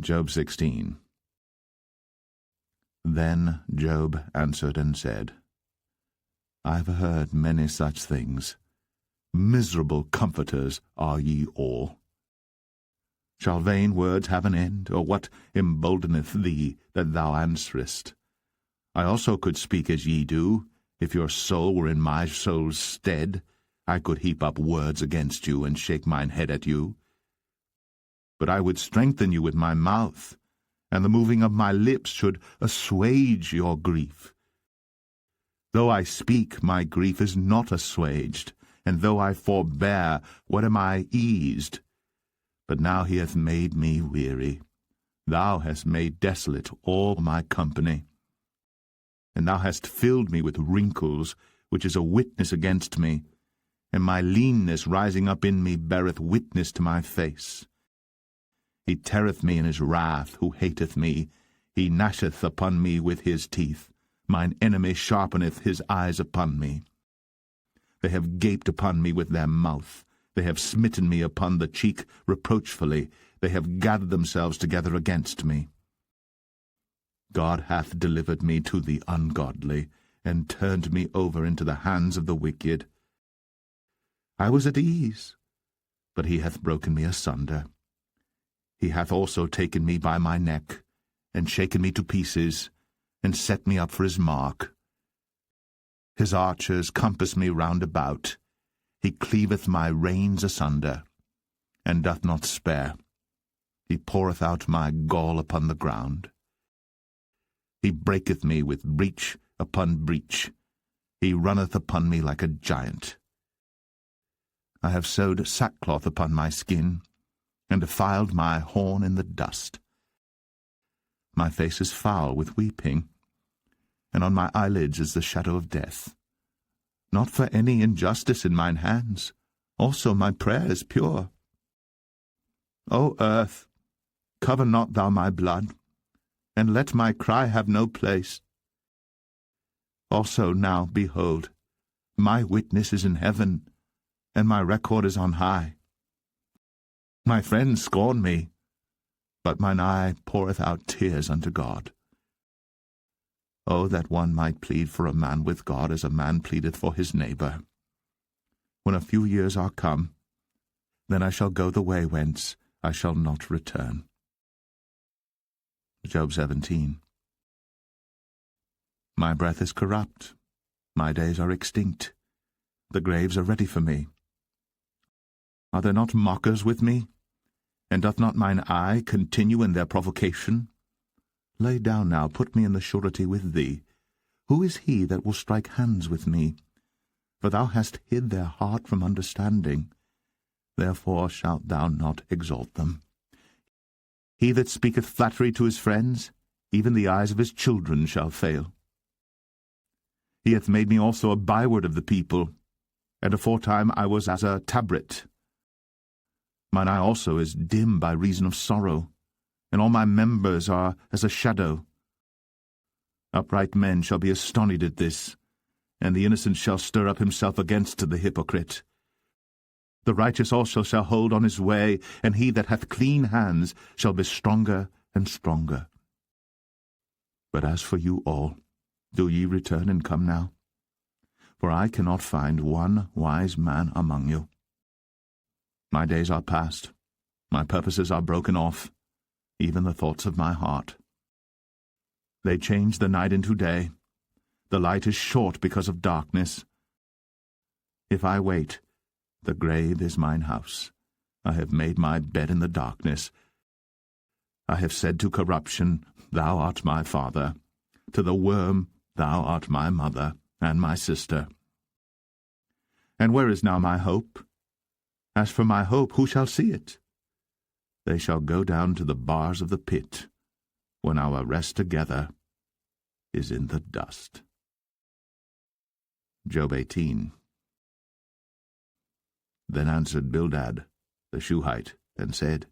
Job 16. Then Job answered and said, I have heard many such things. Miserable comforters are ye all. Shall vain words have an end, or what emboldeneth thee that thou answerest? I also could speak as ye do. If your soul were in my soul's stead, I could heap up words against you, and shake mine head at you. But I would strengthen you with my mouth, and the moving of my lips should assuage your grief. Though I speak, my grief is not assuaged, and though I forbear, what am I eased? But now he hath made me weary. Thou hast made desolate all my company. And thou hast filled me with wrinkles, which is a witness against me, and my leanness rising up in me beareth witness to my face. He teareth me in his wrath, who hateth me. He gnasheth upon me with his teeth. Mine enemy sharpeneth his eyes upon me. They have gaped upon me with their mouth. They have smitten me upon the cheek reproachfully. They have gathered themselves together against me. God hath delivered me to the ungodly, and turned me over into the hands of the wicked. I was at ease, but he hath broken me asunder. He hath also taken me by my neck, and shaken me to pieces, and set me up for his mark. His archers compass me round about. He cleaveth my reins asunder, and doth not spare. He poureth out my gall upon the ground. He breaketh me with breach upon breach. He runneth upon me like a giant. I have sewed sackcloth upon my skin, and defiled my horn in the dust. My face is foul with weeping, and on my eyelids is the shadow of death. Not for any injustice in mine hands, also my prayer is pure. O earth, cover not thou my blood, and let my cry have no place. Also now, behold, my witness is in heaven, and my record is on high. My friends scorn me, but mine eye poureth out tears unto God. Oh, that one might plead for a man with God as a man pleadeth for his neighbor. When a few years are come, then I shall go the way whence I shall not return. Job 17. My breath is corrupt, my days are extinct, the graves are ready for me. Are there not mockers with me? And doth not mine eye continue in their provocation? Lay down now, put me in the surety with thee. Who is he that will strike hands with me? For thou hast hid their heart from understanding. Therefore shalt thou not exalt them. He that speaketh flattery to his friends, even the eyes of his children shall fail. He hath made me also a byword of the people, and aforetime I was as a tabret. Mine eye also is dim by reason of sorrow, and all my members are as a shadow. Upright men shall be astonished at this, and the innocent shall stir up himself against the hypocrite. The righteous also shall hold on his way, and he that hath clean hands shall be stronger and stronger. But as for you all, do ye return and come now? For I cannot find one wise man among you. My days are past, my purposes are broken off, even the thoughts of my heart. They change the night into day, The light is short because of darkness. If I wait, the grave is mine house. I have made my bed in the darkness. I have said to corruption, Thou art my father. To the worm, Thou art my mother and my sister. And where is now my hope? As for my hope, who shall see it? They shall go down to the bars of the pit, when our rest together is in the dust. Job 18. Then answered Bildad the Shuhite, and said,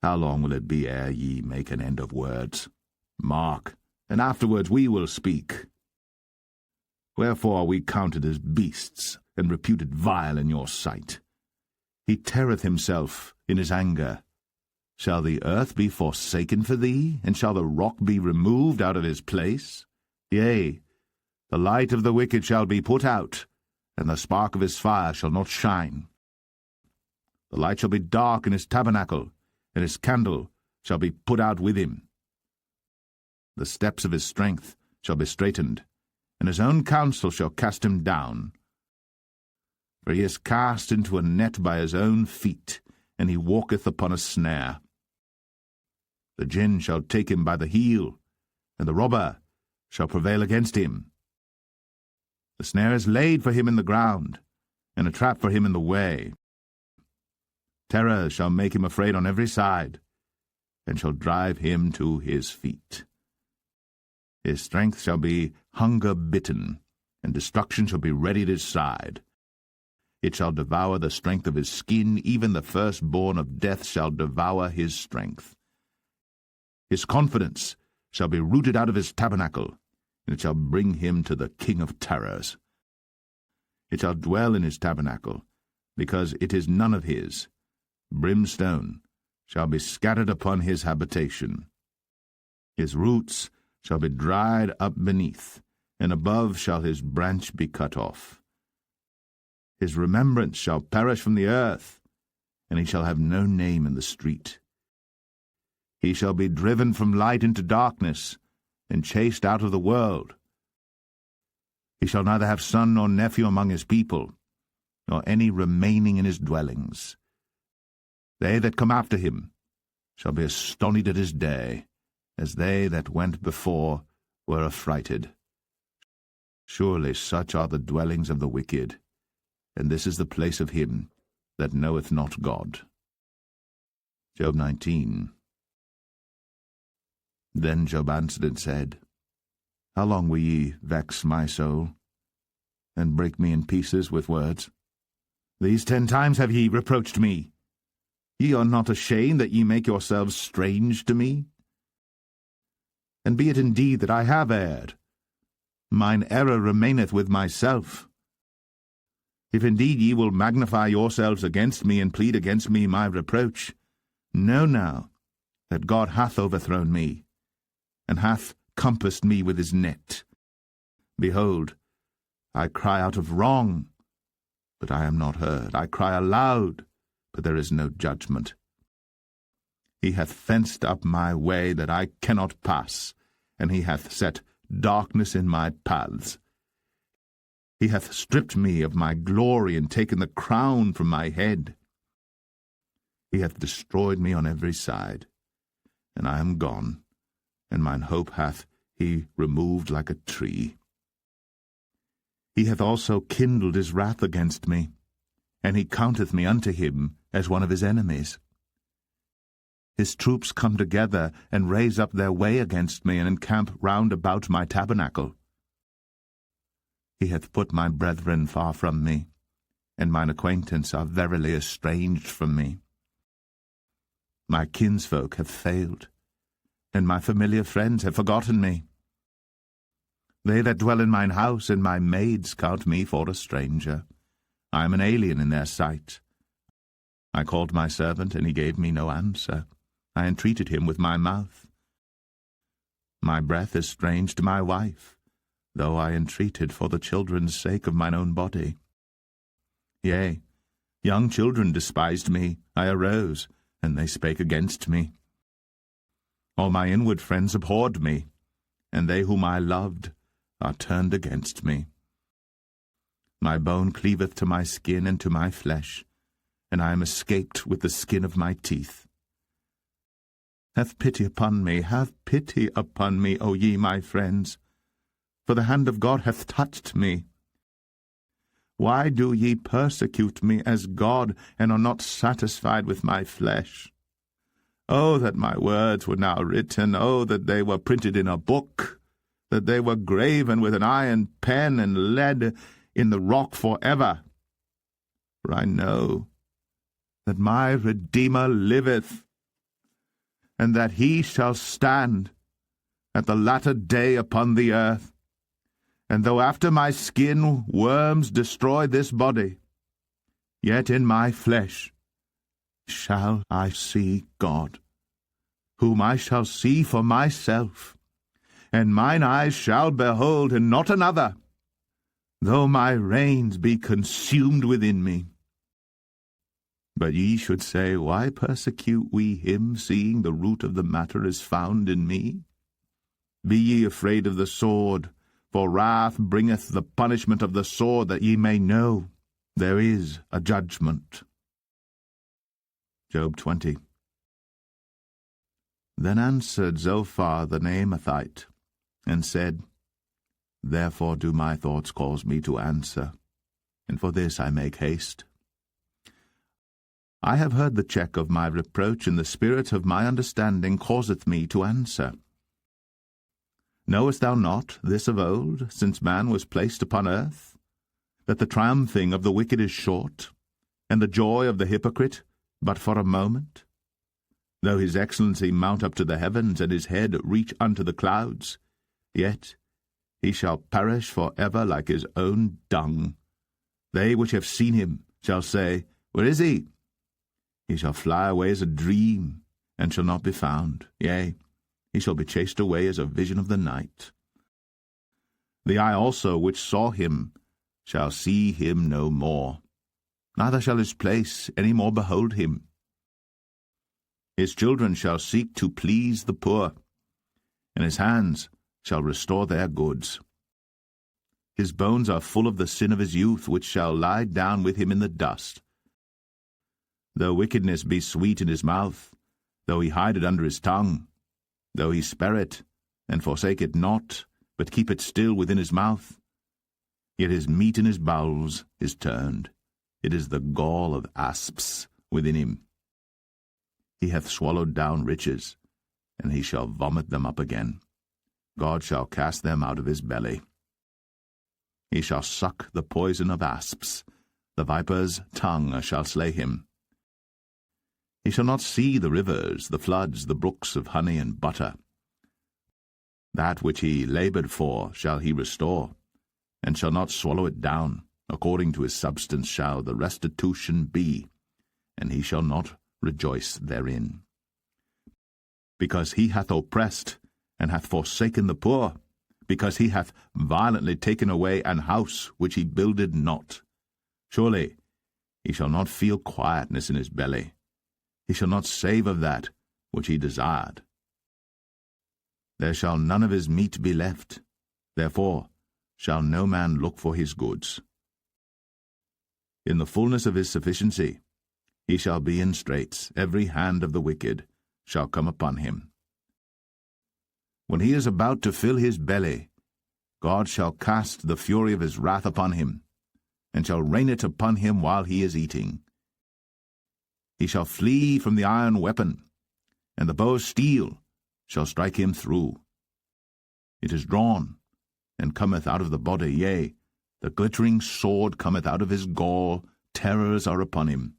How long will it be ere ye make an end of words? Mark, and afterwards we will speak. Wherefore are we counted as beasts, and reputed vile in your sight? He teareth himself in his anger. Shall the earth be forsaken for thee, and shall the rock be removed out of his place? Yea, the light of the wicked shall be put out, and the spark of his fire shall not shine. The light shall be dark in his tabernacle, and his candle shall be put out with him. The steps of his strength shall be straitened, and his own counsel shall cast him down. For he is cast into a net by his own feet, and he walketh upon a snare. The gin shall take him by the heel, and the robber shall prevail against him. The snare is laid for him in the ground, and a trap for him in the way. Terror shall make him afraid on every side, and shall drive him to his feet. His strength shall be hunger-bitten, and destruction shall be ready at his side. It shall devour the strength of his skin, even the firstborn of death shall devour his strength. His confidence shall be rooted out of his tabernacle, and it shall bring him to the king of terrors. It shall dwell in his tabernacle, because it is none of his. Brimstone shall be scattered upon his habitation. His roots shall be dried up beneath, and above shall his branch be cut off. His remembrance shall perish from the earth, and he shall have no name in the street. He shall be driven from light into darkness, and chased out of the world. He shall neither have son nor nephew among his people, nor any remaining in his dwellings. They that come after him shall be astonied at his day, as they that went before were affrighted. Surely such are the dwellings of the wicked, and this is the place of him that knoweth not God. Job 19. Then Job answered and said, How long will ye vex my soul, and break me in pieces with words? These 10 times have ye reproached me. Ye are not ashamed that ye make yourselves strange to me? And be it indeed that I have erred, mine error remaineth with myself. If indeed ye will magnify yourselves against me, and plead against me my reproach, know now that God hath overthrown me, and hath compassed me with his net. Behold, I cry out of wrong, but I am not heard. I cry aloud, but there is no judgment. He hath fenced up my way that I cannot pass, and he hath set darkness in my paths. He hath stripped me of my glory, and taken the crown from my head. He hath destroyed me on every side, and I am gone, and mine hope hath he removed like a tree. He hath also kindled his wrath against me, and he counteth me unto him as one of his enemies. His troops come together, and raise up their way against me, and encamp round about my tabernacle. He hath put my brethren far from me, and mine acquaintance are verily estranged from me. My kinsfolk have failed, and my familiar friends have forgotten me. They that dwell in mine house and my maids count me for a stranger. I am an alien in their sight. I called my servant, and he gave me no answer. I entreated him with my mouth. My breath is strange to my wife, though I entreated for the children's sake of mine own body. Yea, young children despised me. I arose, and they spake against me. All my inward friends abhorred me, and they whom I loved are turned against me. My bone cleaveth to my skin and to my flesh, and I am escaped with the skin of my teeth. Have pity upon me, O ye my friends, for the hand of God hath touched me. Why do ye persecute me as God, and are not satisfied with my flesh? Oh, that my words were now written, oh, that they were printed in a book, that they were graven with an iron pen and lead in the rock forever. For I know that my Redeemer liveth, and that he shall stand at the latter day upon the earth. And though after my skin worms destroy this body, yet in my flesh shall I see God, whom I shall see for myself, and mine eyes shall behold, and not another, though my reins be consumed within me. But ye should say, Why persecute we him, seeing the root of the matter is found in me? Be ye afraid of the sword, for wrath bringeth the punishment of the sword, that ye may know there is a judgment. Job 20. Then answered Zophar the Naamathite, and said, Therefore do my thoughts cause me to answer, and for this I make haste. I have heard the check of my reproach, and the spirit of my understanding causeth me to answer. Knowest thou not this of old, since man was placed upon earth, that the triumphing of the wicked is short, and the joy of the hypocrite but for a moment? Though his excellency mount up to the heavens, and his head reach unto the clouds, yet he shall perish for ever like his own dung. They which have seen him shall say, Where is he? He shall fly away as a dream, and shall not be found. Yea, he shall be chased away as a vision of the night. The eye also which saw him shall see him no more, neither shall his place any more behold him. His children shall seek to please the poor, and his hands shall restore their goods. His bones are full of the sin of his youth, which shall lie down with him in the dust. Though wickedness be sweet in his mouth, though he hide it under his tongue, though he spare it, and forsake it not, but keep it still within his mouth, yet his meat in his bowels is turned. It is the gall of asps within him. He hath swallowed down riches, and he shall vomit them up again. God shall cast them out of his belly. He shall suck the poison of asps. The viper's tongue shall slay him. He shall not see the rivers, the floods, the brooks of honey and butter. That which he laboured for shall he restore, and shall not swallow it down. According to his substance shall the restitution be, and he shall not rejoice therein. Because he hath oppressed, and hath forsaken the poor, because he hath violently taken away an house which he builded not. Surely he shall not feel quietness in his belly. He shall not save of that which he desired. There shall none of his meat be left, therefore shall no man look for his goods. In the fullness of his sufficiency he shall be in straits, every hand of the wicked shall come upon him. When he is about to fill his belly, God shall cast the fury of his wrath upon him, and shall rain it upon him while he is eating. He shall flee from the iron weapon, and the bow of steel shall strike him through. It is drawn, and cometh out of the body, yea, the glittering sword cometh out of his gall, terrors are upon him.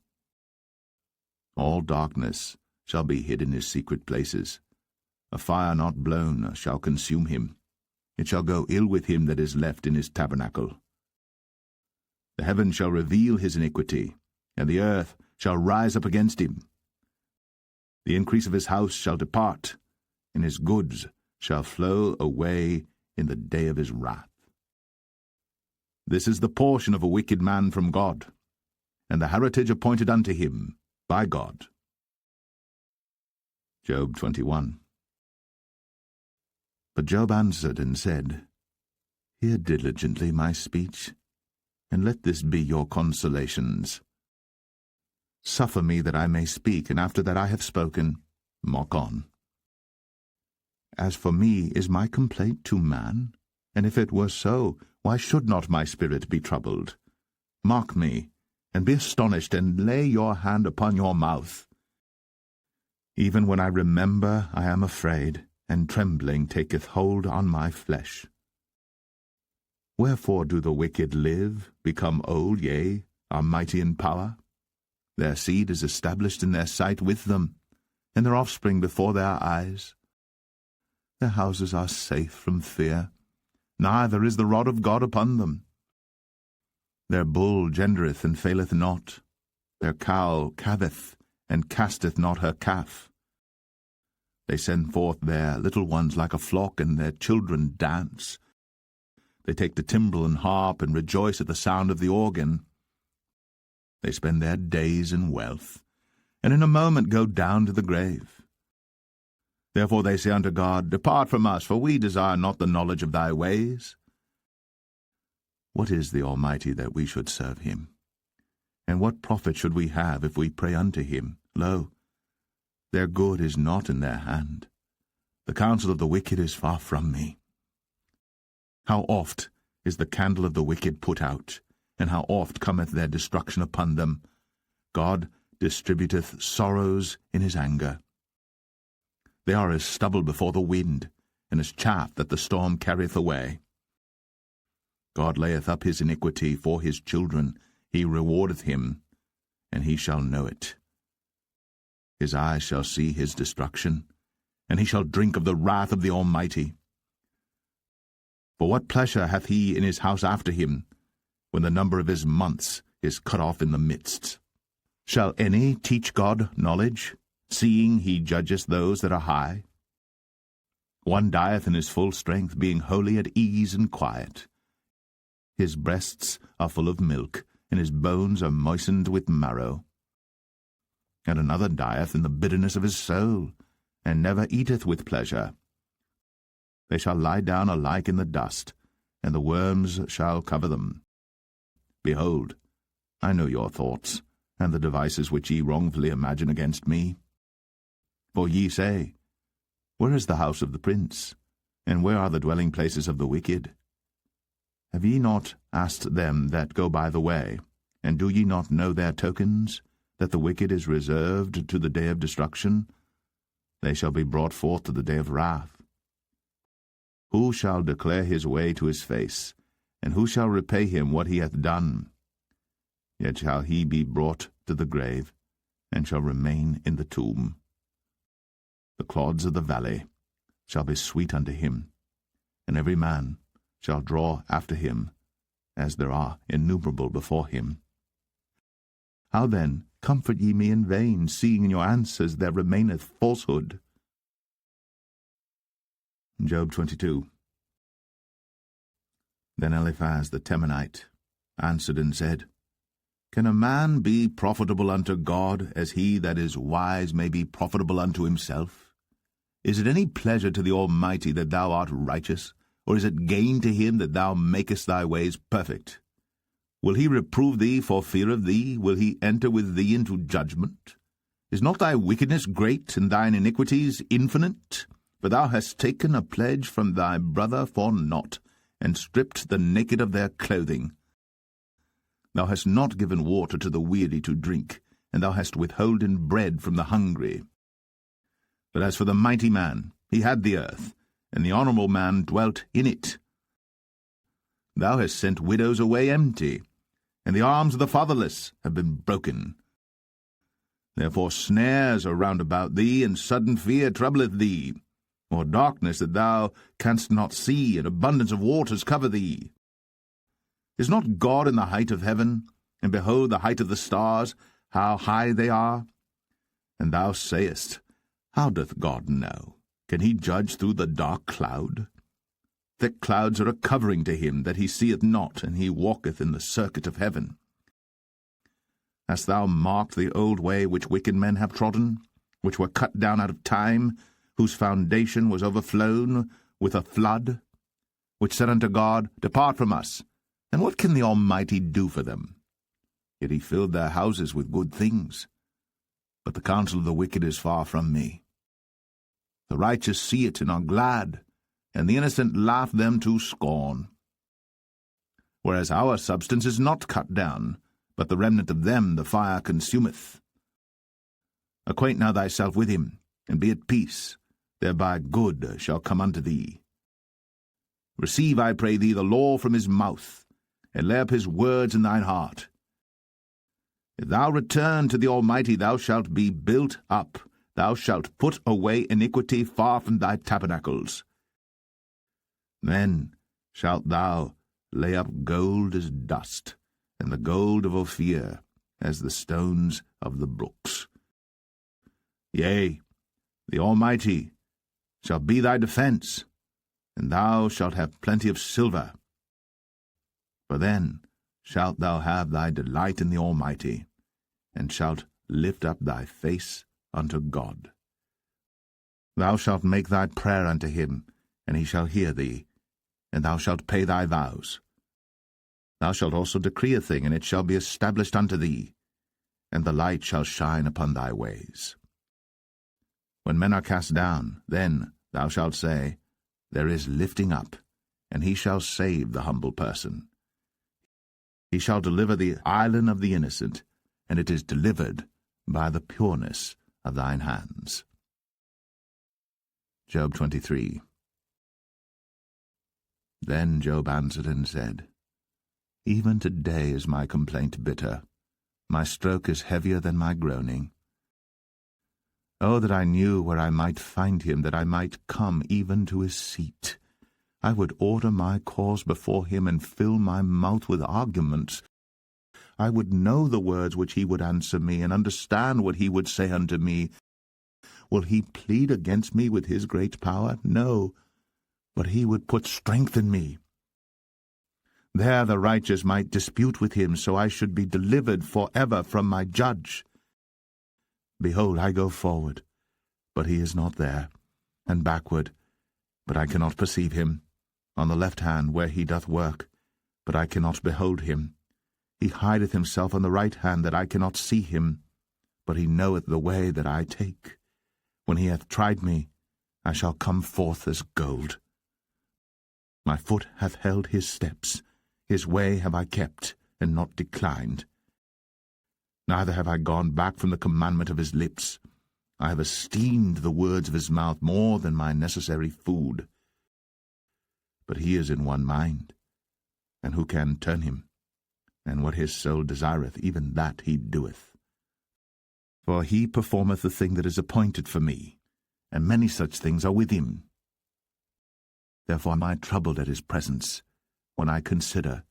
All darkness shall be hid in his secret places. A fire not blown shall consume him. It shall go ill with him that is left in his tabernacle. The heaven shall reveal his iniquity, and the earth shall rise up against him. The increase of his house shall depart, and his goods shall flow away in the day of his wrath. This is the portion of a wicked man from God, and the heritage appointed unto him by God. Job 21. But Job answered and said, Hear diligently my speech, and let this be your consolations. Suffer me that I may speak, and after that I have spoken, mock on. As for me, is my complaint to man? And if it were so, why should not my spirit be troubled? Mock me, and be astonished, and lay your hand upon your mouth. Even when I remember, I am afraid, and trembling taketh hold on my flesh. Wherefore do the wicked live, become old, yea, are mighty in power? Their seed is established in their sight with them, and their offspring before their eyes. Their houses are safe from fear, neither is the rod of God upon them. Their bull gendereth and faileth not, their cow calveth, and casteth not her calf. They send forth their little ones like a flock, and their children dance. They take the timbrel and harp, and rejoice at the sound of the organ. They spend their days in wealth, and in a moment go down to the grave. Therefore they say unto God, Depart from us, for we desire not the knowledge of thy ways. What is the Almighty that we should serve him? And what profit should we have if we pray unto him? Lo, their good is not in their hand. The counsel of the wicked is far from me. How oft is the candle of the wicked put out, and how oft cometh their destruction upon them? God distributeth sorrows in his anger. They are as stubble before the wind, and as chaff that the storm carrieth away. God layeth up his iniquity for his children, he rewardeth him, and he shall know it. His eyes shall see his destruction, and he shall drink of the wrath of the Almighty. For what pleasure hath he in his house after him, when the number of his months is cut off in the midst? Shall any teach God knowledge, seeing he judgeth those that are high? One dieth in his full strength, being wholly at ease and quiet. His breasts are full of milk, and his bones are moistened with marrow. And another dieth in the bitterness of his soul, and never eateth with pleasure. They shall lie down alike in the dust, and the worms shall cover them. Behold, I know your thoughts, and the devices which ye wrongfully imagine against me. For ye say, Where is the house of the prince? And where are the dwelling places of the wicked? Have ye not asked them that go by the way, and do ye not know their tokens, that the wicked is reserved to the day of destruction? They shall be brought forth to the day of wrath. Who shall declare his way to his face, and who shall repay him what he hath done? Yet shall he be brought to the grave, and shall remain in the tomb. The clods of the valley shall be sweet unto him, and every man shall draw after him, as there are innumerable before him. How then comfort ye me in vain, seeing in your answers there remaineth falsehood? Job 22. Then Eliphaz the Temanite answered and said, Can a man be profitable unto God, as he that is wise may be profitable unto himself? Is it any pleasure to the Almighty that thou art righteous, or is it gain to him that thou makest thy ways perfect? Will he reprove thee for fear of thee? Will he enter with thee into judgment? Is not thy wickedness great, and thine iniquities infinite? For thou hast taken a pledge from thy brother for naught, and stripped the naked of their clothing. Thou hast not given water to the weary to drink, and thou hast withholden bread from the hungry. But as for the mighty man, he had the earth, and the honourable man dwelt in it. Thou hast sent widows away empty, and the arms of the fatherless have been broken. Therefore snares are round about thee, and sudden fear troubleth thee, or darkness that thou canst not see, and abundance of waters cover thee. Is not God in the height of heaven? And behold the height of the stars, how high they are? And thou sayest, How doth God know? Can he judge through the dark cloud? Thick clouds are a covering to him that he seeth not, and he walketh in the circuit of heaven. Hast thou marked the old way which wicked men have trodden, which were cut down out of time, whose foundation was overflown with a flood? which said unto God, Depart from us, and what can the Almighty do for them? Yet he filled their houses with good things. But the counsel of the wicked is far from me. The righteous see it and are glad, and the innocent laugh them to scorn. Whereas our substance is not cut down, but the remnant of them the fire consumeth. Acquaint now thyself with him, and be at peace, thereby good shall come unto thee. Receive, I pray thee, the law from his mouth, and lay up his words in thine heart. If thou return to the Almighty, thou shalt be built up. Thou shalt put away iniquity far from thy tabernacles. Then shalt thou lay up gold as dust, and the gold of Ophir as the stones of the brooks. Yea, the Almighty shall be thy defence, and thou shalt have plenty of silver. For then shalt thou have thy delight in the Almighty, and shalt lift up thy face unto God. Thou shalt make thy prayer unto him, and he shall hear thee, and thou shalt pay thy vows. Thou shalt also decree a thing, and it shall be established unto thee, and the light shall shine upon thy ways. When men are cast down, then thou shalt say, There is lifting up, and he shall save the humble person. He shall deliver the island of the innocent, and it is delivered by the pureness of thine hands. Job 23. Then Job answered and said, Even today is my complaint bitter. My stroke is heavier than my groaning. Oh, that I knew where I might find him, that I might come even to his seat. I would order my cause before him and fill my mouth with arguments. I would know the words which he would answer me, and understand what he would say unto me. Will he plead against me with his great power? No, but he would put strength in me. There the righteous might dispute with him, so I should be delivered forever from my judge. Behold, I go forward, but he is not there, and backward, but I cannot perceive him, on the left hand where he doth work, but I cannot behold him. He hideth himself on the right hand, that I cannot see him, but he knoweth the way that I take. When he hath tried me, I shall come forth as gold. My foot hath held his steps, his way have I kept, and not declined. Neither have I gone back from the commandment of his lips. I have esteemed the words of his mouth more than my necessary food. But he is in one mind, and who can turn him? And what his soul desireth, even that he doeth. For he performeth the thing that is appointed for me, and many such things are with him. Therefore am I troubled at his presence. When I consider,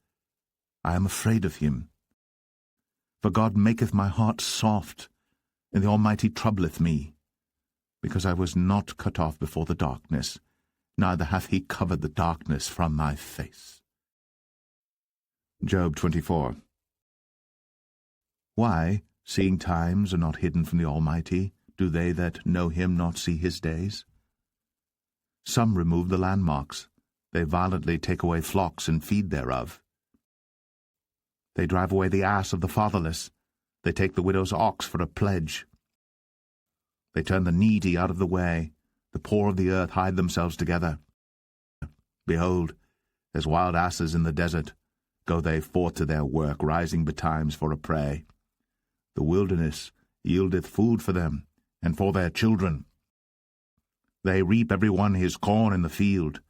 I am afraid of him. For God maketh my heart soft, and the Almighty troubleth me, because I was not cut off before the darkness, neither hath he covered the darkness from my face. Job 24. Why, seeing times are not hidden from the Almighty, do they that know him not see his days? Some remove the landmarks. They violently take away flocks and feed thereof. They drive away the ass of the fatherless. They take the widow's ox for a pledge. They turn the needy out of the way. The poor of the earth hide themselves together. Behold, as wild asses in the desert, go they forth to their work, rising betimes for a prey. The wilderness yieldeth food for them, and for their children. They reap every one his corn in the field,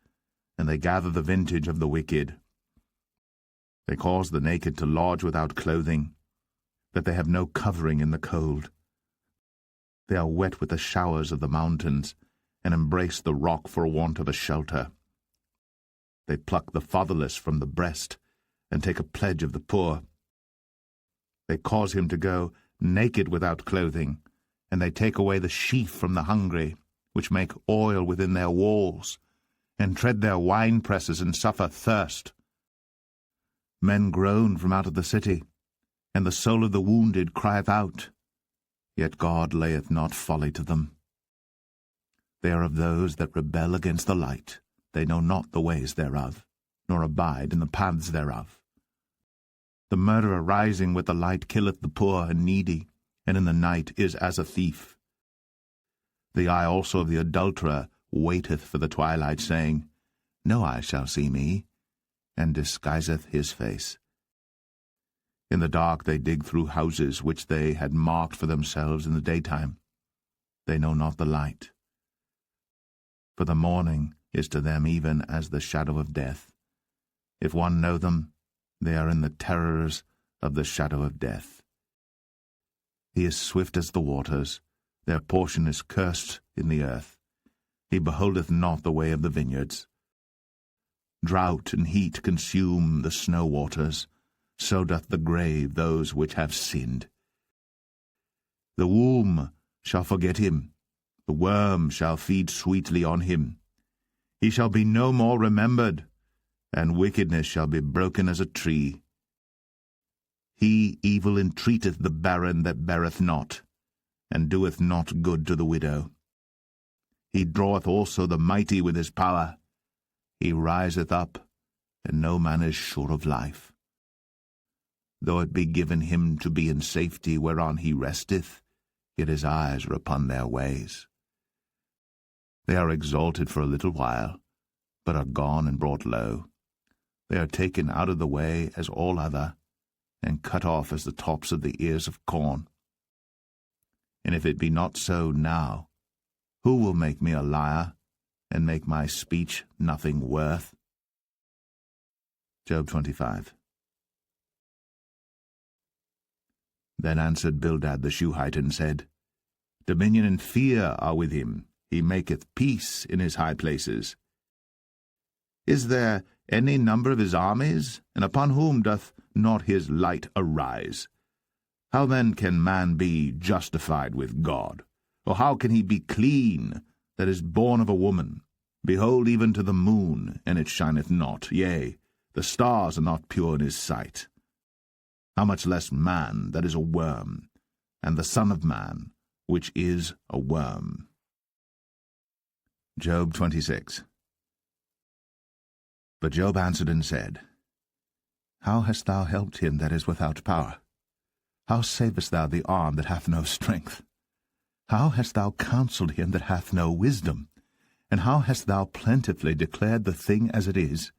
and they gather the vintage of the wicked. They cause the naked to lodge without clothing, that they have no covering in the cold. They are wet with the showers of the mountains, and embrace the rock for want of a shelter. They pluck the fatherless from the breast, and take a pledge of the poor. They cause him to go naked without clothing, and they take away the sheaf from the hungry, which make oil within their walls, and tread their winepresses and suffer thirst. Men groan from out of the city, and the soul of the wounded crieth out. Yet God layeth not folly to them. They are of those that rebel against the light. They know not the ways thereof. nor abide in the paths thereof. The murderer rising with the light killeth the poor and needy, and in the night is as a thief. The eye also of the adulterer waiteth for the twilight, saying, No eye shall see me, and disguiseth his face. In the dark they dig through houses which they had marked for themselves in the daytime. They know not the light. For the morning is to them even as the shadow of death. If one know them, they are in the terrors of the shadow of death. He is swift as the waters, their portion is cursed in the earth. He beholdeth not the way of the vineyards. Drought and heat consume the snow waters, so doth the grave those which have sinned. The womb shall forget him, the worm shall feed sweetly on him. He shall be no more remembered, and wickedness shall be broken as a tree. He evil entreateth the barren that beareth not, and doeth not good to the widow. He draweth also the mighty with his power. He riseth up, and no man is sure of life. Though it be given him to be in safety whereon he resteth, yet his eyes are upon their ways. They are exalted for a little while, but are gone and brought low. They are taken out of the way as all other, and cut off as the tops of the ears of corn. And if it be not so now, who will make me a liar, and make my speech nothing worth? Job 25. Then answered Bildad the Shuhite, and said, Dominion and fear are with him, he maketh peace in his high places. Is there any number of his armies, and upon whom doth not his light arise? How then can man be justified with God? Or how can he be clean that is born of a woman? Behold, even to the moon, and it shineth not, yea, the stars are not pure in his sight. How much less man that is a worm, and the Son of Man, which is a worm. Job 26. But Job answered and said, How hast thou helped him that is without power? How savest thou the arm that hath no strength? How hast thou counselled him that hath no wisdom? And how hast thou plentifully declared the thing as it is?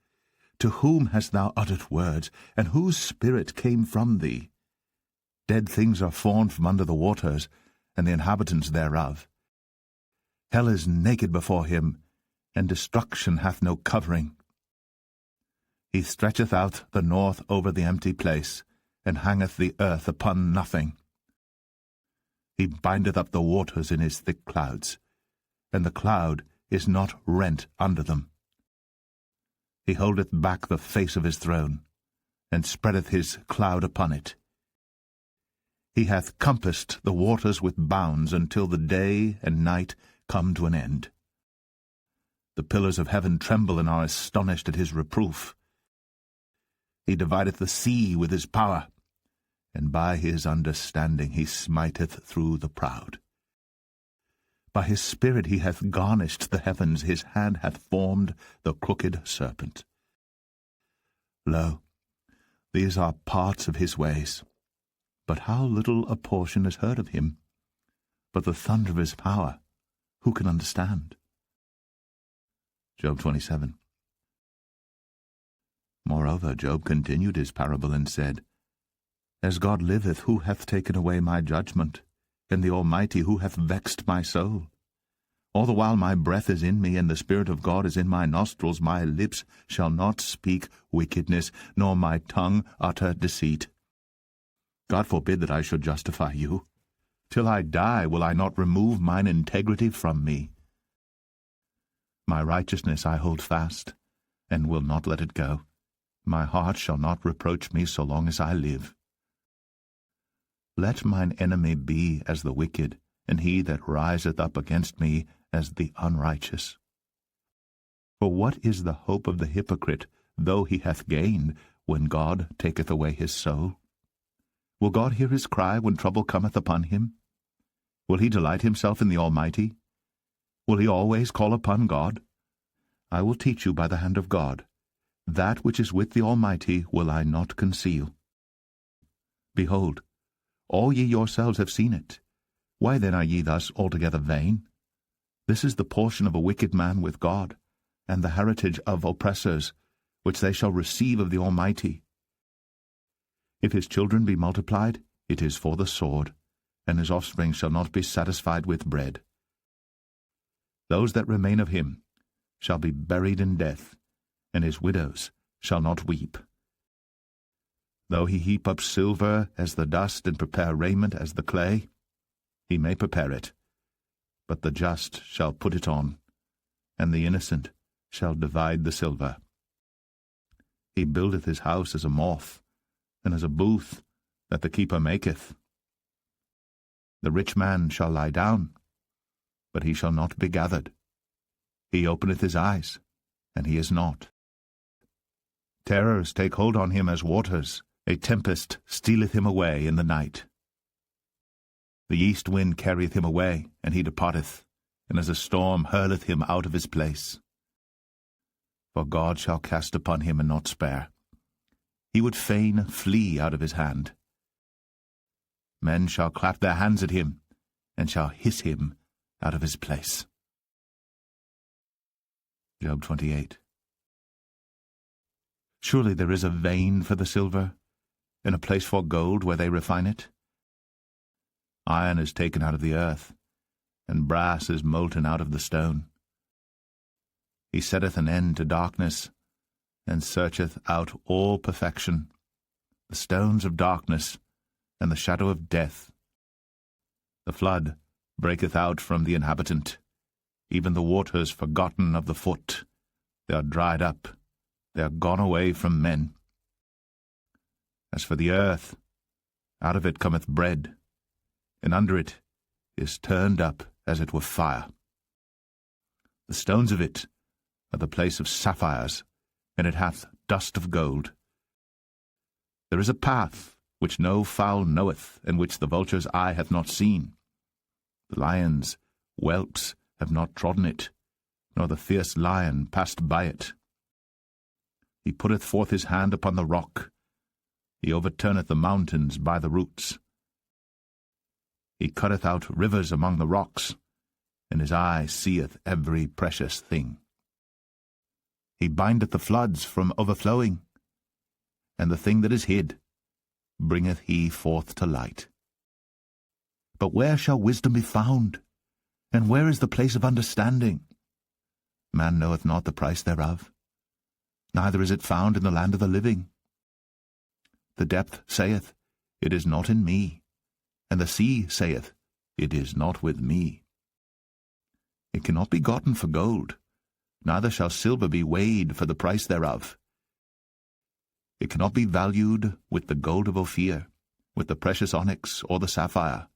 To whom hast thou uttered words, and whose spirit came from thee? Dead things are formed from under the waters, and the inhabitants thereof. Hell is naked before him, and destruction hath no covering. He stretcheth out the north over the empty place, and hangeth the earth upon nothing. He bindeth up the waters in his thick clouds, and the cloud is not rent under them. He holdeth back the face of his throne, and spreadeth his cloud upon it. He hath compassed the waters with bounds until the day and night come to an end. The pillars of heaven tremble and are astonished at his reproof. He divideth the sea with his power, and by his understanding he smiteth through the proud. By his spirit he hath garnished the heavens, his hand hath formed the crooked serpent. Lo, these are parts of his ways, but how little a portion is heard of him! But the thunder of his power, who can understand? Job 27. Moreover, Job continued his parable and said, As God liveth, who hath taken away my judgment? And the Almighty, who hath vexed my soul? All the while my breath is in me, and the Spirit of God is in my nostrils, my lips shall not speak wickedness, nor my tongue utter deceit. God forbid that I should justify you. Till I die will I not remove mine integrity from me. My righteousness I hold fast, and will not let it go. My heart shall not reproach me so long as I live. Let mine enemy be as the wicked, and he that riseth up against me as the unrighteous. For what is the hope of the hypocrite, though he hath gained, when God taketh away his soul? Will God hear his cry when trouble cometh upon him? Will he delight himself in the Almighty? Will he always call upon God? I will teach you by the hand of God. That which is with the Almighty will I not conceal. Behold, all ye yourselves have seen it. Why then are ye thus altogether vain? This is the portion of a wicked man with God, and the heritage of oppressors, which they shall receive of the Almighty. If his children be multiplied, it is for the sword, and his offspring shall not be satisfied with bread. Those that remain of him shall be buried in death, and his widows shall not weep. Though he heap up silver as the dust, and prepare raiment as the clay, he may prepare it, but the just shall put it on, and the innocent shall divide the silver. He buildeth his house as a moth, and as a booth that the keeper maketh. The rich man shall lie down, but he shall not be gathered. He openeth his eyes, and he is not. Terrors take hold on him as waters, a tempest stealeth him away in the night. The east wind carrieth him away, and he departeth, and as a storm hurleth him out of his place. For God shall cast upon him and not spare. He would fain flee out of his hand. Men shall clap their hands at him, and shall hiss him out of his place. Job 28. Surely there is a vein for the silver, and a place for gold where they refine it. Iron is taken out of the earth, and brass is molten out of the stone. He setteth an end to darkness, and searcheth out all perfection, the stones of darkness, and the shadow of death. The flood breaketh out from the inhabitant, even the waters forgotten of the foot. They are dried up, they are gone away from men. As for the earth, out of it cometh bread, and under it is turned up as it were fire. The stones of it are the place of sapphires, and it hath dust of gold. There is a path which no fowl knoweth, and which the vulture's eye hath not seen. The lion's whelps have not trodden it, nor the fierce lion passed by it. He putteth forth his hand upon the rock. He overturneth the mountains by the roots. He cutteth out rivers among the rocks, and his eye seeth every precious thing. He bindeth the floods from overflowing, and the thing that is hid bringeth he forth to light. But where shall wisdom be found? And where is the place of understanding? Man knoweth not the price thereof, neither is it found in the land of the living. The depth saith, It is not in me, and the sea saith, It is not with me. It cannot be gotten for gold, neither shall silver be weighed for the price thereof. It cannot be valued with the gold of Ophir, with the precious onyx or the sapphire.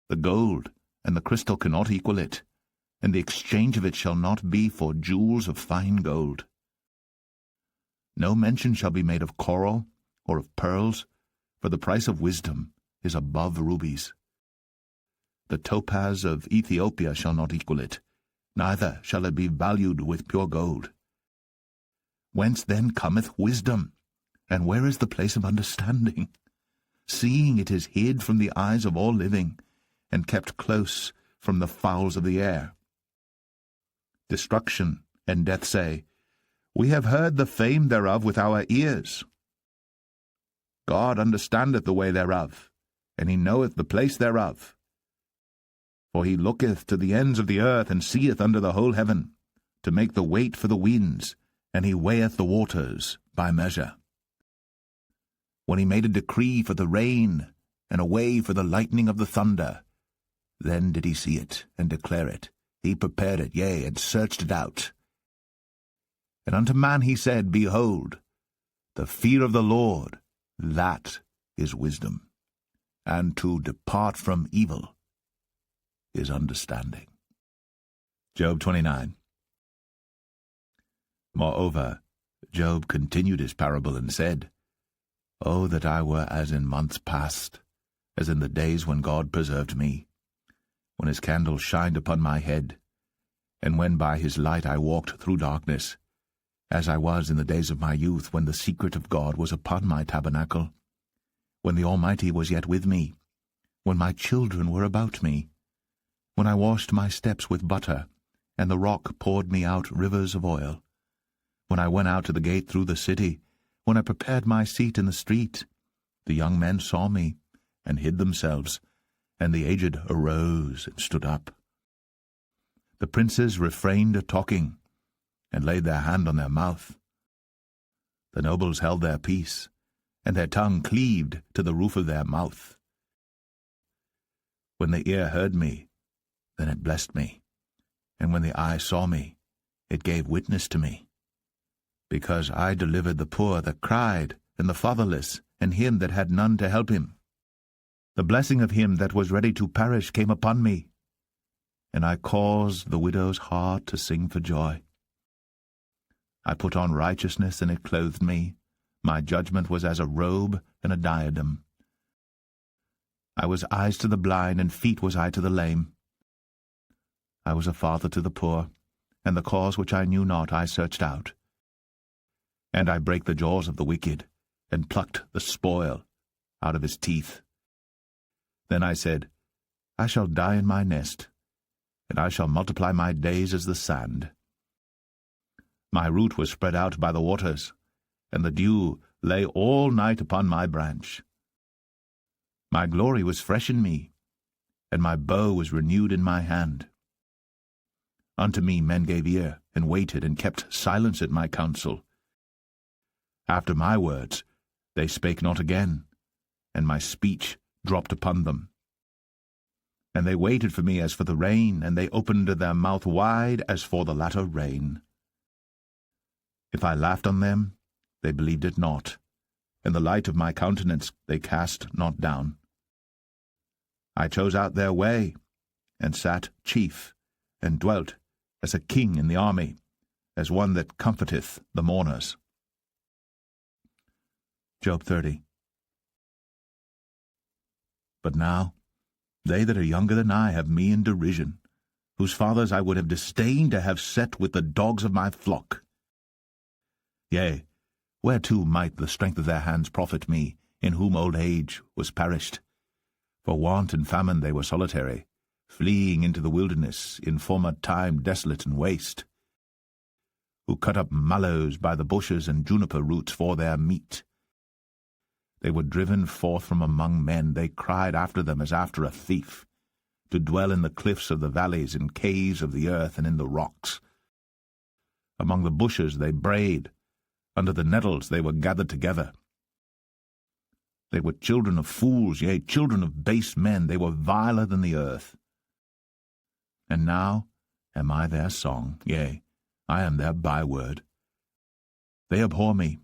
The gold and the crystal cannot equal it, and the exchange of it shall not be for jewels of fine gold. No mention shall be made of coral or of pearls, for the price of wisdom is above rubies. The topaz of Ethiopia shall not equal it, neither shall it be valued with pure gold. Whence then cometh wisdom? And where is the place of understanding? Seeing it is hid from the eyes of all living, and kept close from the fowls of the air. Destruction and death say, We have heard the fame thereof with our ears. God understandeth the way thereof, and he knoweth the place thereof. For he looketh to the ends of the earth, and seeth under the whole heaven, to make the weight for the winds, and he weigheth the waters by measure. When he made a decree for the rain, and a way for the lightning of the thunder, then did he see it, and declare it. He prepared it, yea, and searched it out. And unto man he said, Behold, the fear of the Lord, that is wisdom, and to depart from evil is understanding. Job 29. Moreover, Job continued his parable and said, O that I were as in months past, as in the days when God preserved me, when his candle shined upon my head, and when by his light I walked through darkness, as I was in the days of my youth, when the secret of God was upon my tabernacle, when the Almighty was yet with me, when my children were about me, when I washed my steps with butter, and the rock poured me out rivers of oil, when I went out to the gate through the city, when I prepared my seat in the street. The young men saw me, and hid themselves, and the aged arose and stood up. The princes refrained talking, and laid their hand on their mouth. The nobles held their peace, and their tongue cleaved to the roof of their mouth. When the ear heard me, then it blessed me, and when the eye saw me, it gave witness to me. Because I delivered the poor that cried, and the fatherless, and him that had none to help him. The blessing of him that was ready to perish came upon me, and I caused the widow's heart to sing for joy. I put on righteousness, and it clothed me. My judgment was as a robe and a diadem. I was eyes to the blind, and feet was I to the lame. I was a father to the poor, and the cause which I knew not I searched out. And I brake the jaws of the wicked, and plucked the spoil out of his teeth. Then I said, I shall die in my nest, and I shall multiply my days as the sand. My root was spread out by the waters, and the dew lay all night upon my branch. My glory was fresh in me, and my bow was renewed in my hand. Unto me men gave ear, and waited, and kept silence at my counsel. After my words they spake not again, and my speech dropped upon them. And they waited for me as for the rain, and they opened their mouth wide as for the latter rain. If I laughed on them, they believed it not, and the light of my countenance they cast not down. I chose out their way, and sat chief, and dwelt as a king in the army, as one that comforteth the mourners. Job 30. But now they that are younger than I have me in derision, whose fathers I would have disdained to have set with the dogs of my flock. Yea, whereto might the strength of their hands profit me, in whom old age was perished? For want and famine they were solitary, fleeing into the wilderness, in former time desolate and waste, who cut up mallows by the bushes and juniper roots for their meat. They were driven forth from among men, they cried after them as after a thief, to dwell in the cliffs of the valleys, in caves of the earth, and in the rocks. Among the bushes they brayed, under the nettles they were gathered together. They were children of fools, yea, children of base men, they were viler than the earth. And now am I their song, yea, I am their byword. They abhor me,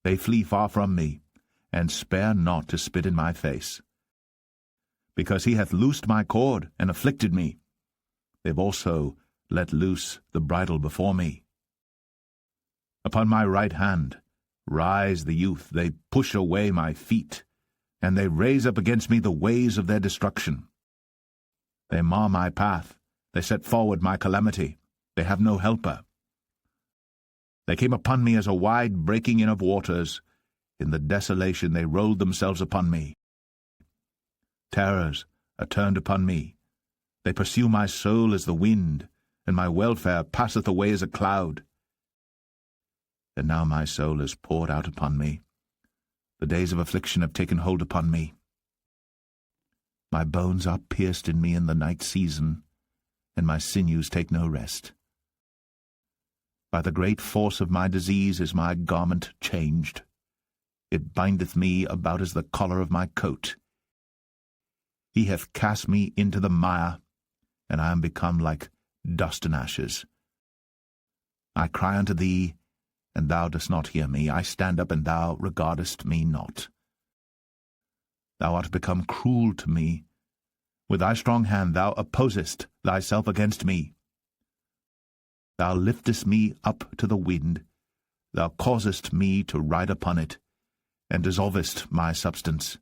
they flee far from me, and spare not to spit in my face. Because he hath loosed my cord, and afflicted me, they've also let loose the bridle before me. Upon my right hand rise the youth, they push away my feet, and they raise up against me the ways of their destruction. They mar my path, they set forward my calamity, they have no helper. They came upon me as a wide breaking in of waters, in the desolation they rolled themselves upon me. Terrors are turned upon me, they pursue my soul as the wind, and my welfare passeth away as a cloud. And now my soul is poured out upon me. The days of affliction have taken hold upon me. My bones are pierced in me in the night season, and my sinews take no rest. By the great force of my disease is my garment changed. It bindeth me about as the collar of my coat. He hath cast me into the mire, and I am become like dust and ashes. I cry unto thee, and thou dost not hear me. I stand up, and thou regardest me not. Thou art become cruel to me. With thy strong hand thou opposest thyself against me. Thou liftest me up to the wind. Thou causest me to ride upon it, and dissolvest my substance.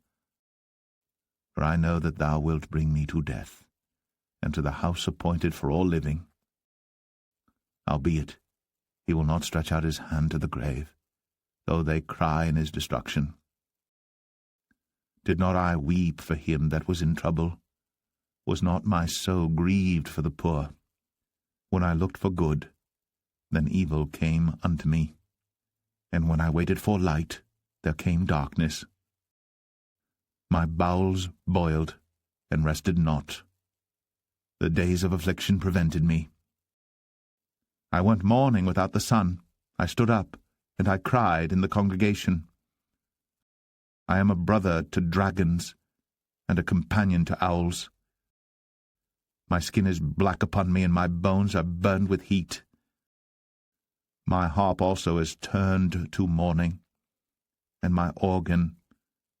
For I know that thou wilt bring me to death, and to the house appointed for all living. Albeit, He will not stretch out his hand to the grave, though they cry in his destruction. Did not I weep for him that was in trouble? Was not my soul grieved for the poor? When I looked for good, then evil came unto me. And when I waited for light, there came darkness. My bowels boiled, and rested not. The days of affliction prevented me. I went mourning without the sun. I stood up, and I cried in the congregation. I am a brother to dragons, and a companion to owls. My skin is black upon me, and my bones are burned with heat. My harp also is turned to mourning, and my organ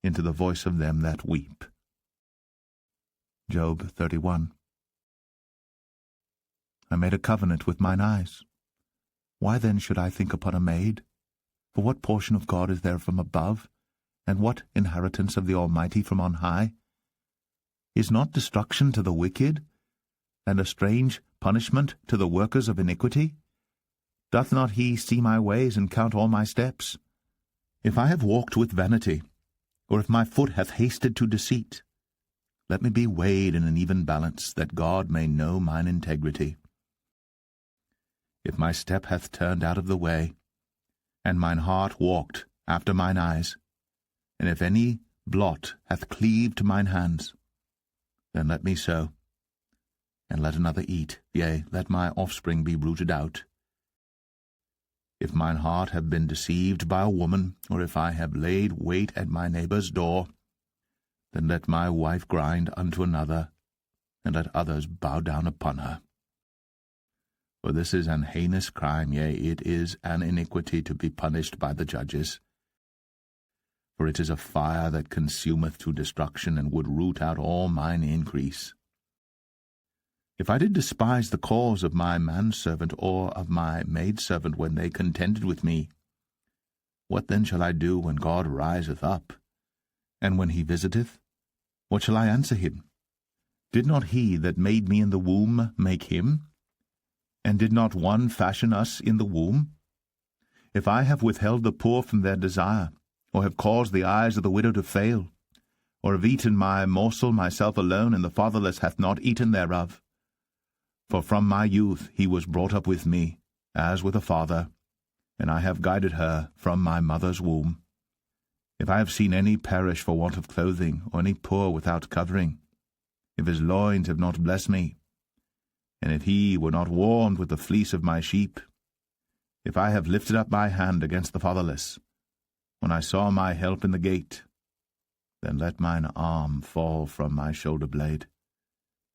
into the voice of them that weep. Job 31. I made a covenant with mine eyes. Why then should I think upon a maid? For what portion of God is there from above, and what inheritance of the Almighty from on high? Is not destruction to the wicked, and a strange punishment to the workers of iniquity? Doth not he see my ways and count all my steps? If I have walked with vanity, or if my foot hath hasted to deceit, let me be weighed in an even balance, that God may know mine integrity. If my step hath turned out of the way, and mine heart walked after mine eyes, and if any blot hath cleaved to mine hands, then let me sow, and let another eat, yea, let my offspring be rooted out. If mine heart have been deceived by a woman, or if I have laid wait at my neighbour's door, then let my wife grind unto another, and let others bow down upon her. For this is an heinous crime, yea, it is an iniquity to be punished by the judges. For it is a fire that consumeth to destruction, and would root out all mine increase. If I did despise the cause of my manservant or of my maidservant when they contended with me, what then shall I do when God riseth up? And when he visiteth, what shall I answer him? Did not he that made me in the womb make him? And did not one fashion us in the womb? If I have withheld the poor from their desire, or have caused the eyes of the widow to fail, or have eaten my morsel myself alone, and the fatherless hath not eaten thereof, for from my youth he was brought up with me, as with a father, and I have guided her from my mother's womb. If I have seen any perish for want of clothing, or any poor without covering, if his loins have not blessed me, and if he were not warmed with the fleece of my sheep, if I have lifted up my hand against the fatherless, when I saw my help in the gate, then let mine arm fall from my shoulder blade,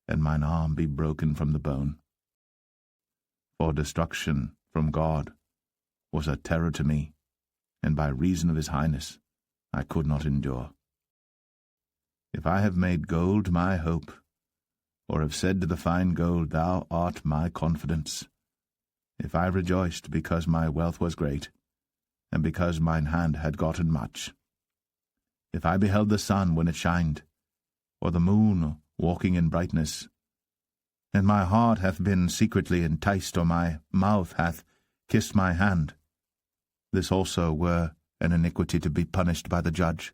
and mine arm be broken from the bone. For destruction from God was a terror to me, and by reason of his highness I could not endure. If I have made gold my hope, or have said to the fine gold, Thou art my confidence, if I rejoiced because my wealth was great, and because mine hand had gotten much, if I beheld the sun when it shined, or the moon walking in brightness, and my heart hath been secretly enticed, or my mouth hath kissed my hand, this also were an iniquity to be punished by the judge,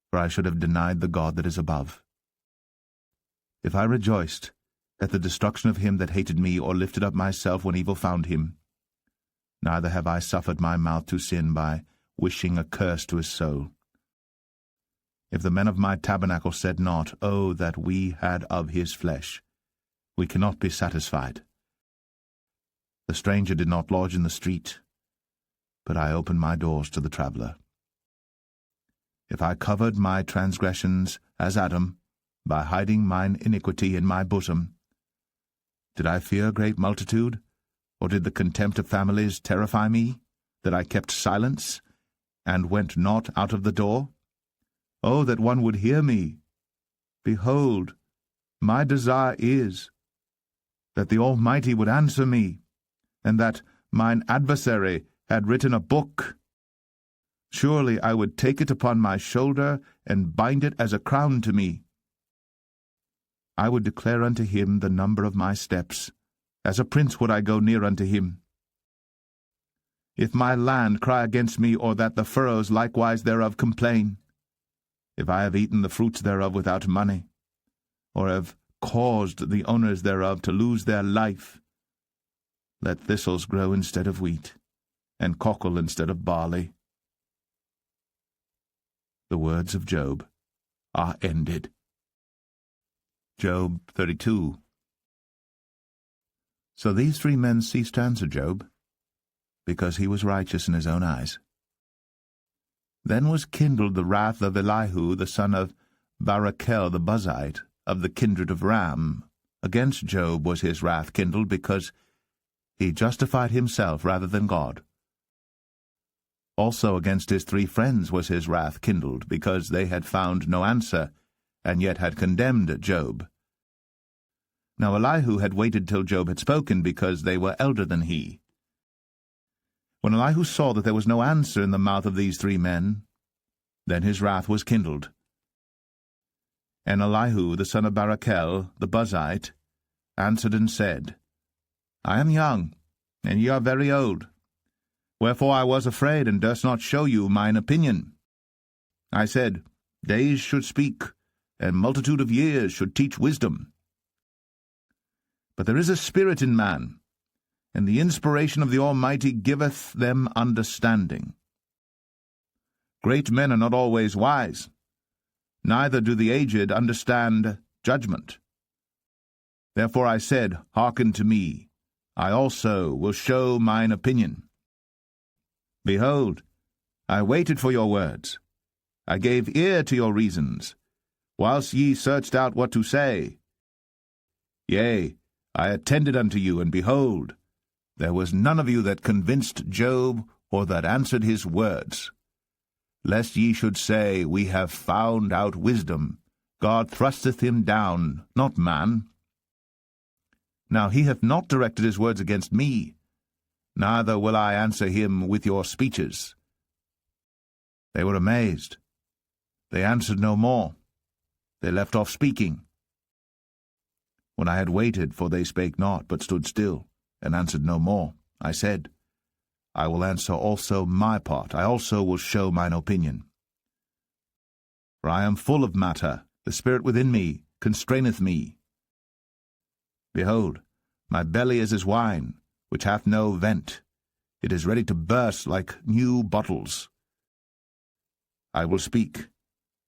for I should have denied the God that is above. If I rejoiced at the destruction of him that hated me, or lifted up myself when evil found him, neither have I suffered my mouth to sin by wishing a curse to his soul. If the men of my tabernacle said not, Oh, that we had of his flesh, we cannot be satisfied. The stranger did not lodge in the street, but I opened my doors to the traveller. If I covered my transgressions as Adam, by hiding mine iniquity in my bosom, did I fear great multitude, or did the contempt of families terrify me, that I kept silence, and went not out of the door? Oh, that one would hear me! Behold, my desire is that the Almighty would answer me, and that mine adversary had written a book. Surely I would take it upon my shoulder, and bind it as a crown to me. I would declare unto him the number of my steps. As a prince would I go near unto him. if my land cry against me, or that the furrows likewise thereof complain, if I have eaten the fruits thereof without money, or have caused the owners thereof to lose their life, let thistles grow instead of wheat, and cockle instead of barley. The words of Job are ended. Job 32. So these 3 men ceased to answer Job, because he was righteous in his own eyes. Then was kindled the wrath of Elihu the son of Barachel the Buzite, of the kindred of Ram. Against Job was his wrath kindled, because he justified himself rather than God. Also against his 3 friends was his wrath kindled, because they had found no answer, and yet had condemned Job. Now Elihu had waited till Job had spoken, because they were elder than he. When Elihu saw that there was no answer in the mouth of these 3 men, then his wrath was kindled. And Elihu the son of Barachel the Buzite answered and said, I am young, and ye are very old. Wherefore I was afraid, and durst not show you mine opinion. I said, Days should speak, and multitude of years should teach wisdom. But there is a spirit in man, and the inspiration of the Almighty giveth them understanding. Great men are not always wise, neither do the aged understand judgment. Therefore I said, Hearken to me, I also will show mine opinion. Behold, I waited for your words, I gave ear to your reasons, whilst ye searched out what to say. Yea, I attended unto you, and behold, there was none of you that convinced Job, or that answered his words. Lest ye should say, We have found out wisdom, God thrusteth him down, not man. Now he hath not directed his words against me, neither will I answer him with your speeches. They were amazed. They answered no more. They left off speaking. When I had waited, for they spake not, but stood still, and answered no more, I said, I will answer also my part, I also will show mine opinion. For I am full of matter, the spirit within me constraineth me. Behold, my belly is as wine, which hath no vent. It is ready to burst like new bottles. I will speak,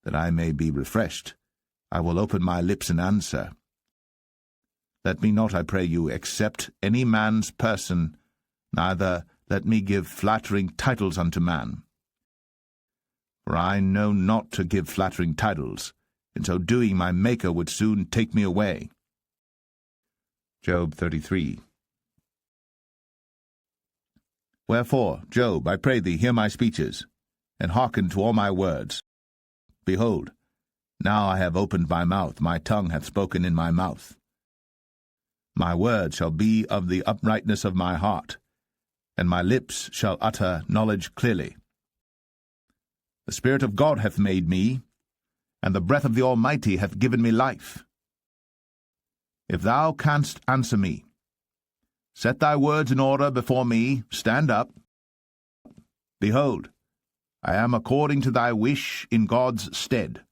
that I may be refreshed. I will open my lips and answer. Let me not, I pray you, accept any man's person, neither let me give flattering titles unto man. For I know not to give flattering titles, in so doing my Maker would soon take me away. Job 33. Wherefore, Job, I pray thee, hear my speeches, and hearken to all my words. Behold, now I have opened my mouth, my tongue hath spoken in my mouth. My words shall be of the uprightness of my heart, and my lips shall utter knowledge clearly. The Spirit of God hath made me, and the breath of the Almighty hath given me life. If thou canst answer me, set thy words in order before me, stand up. Behold, I am according to thy wish in God's stead.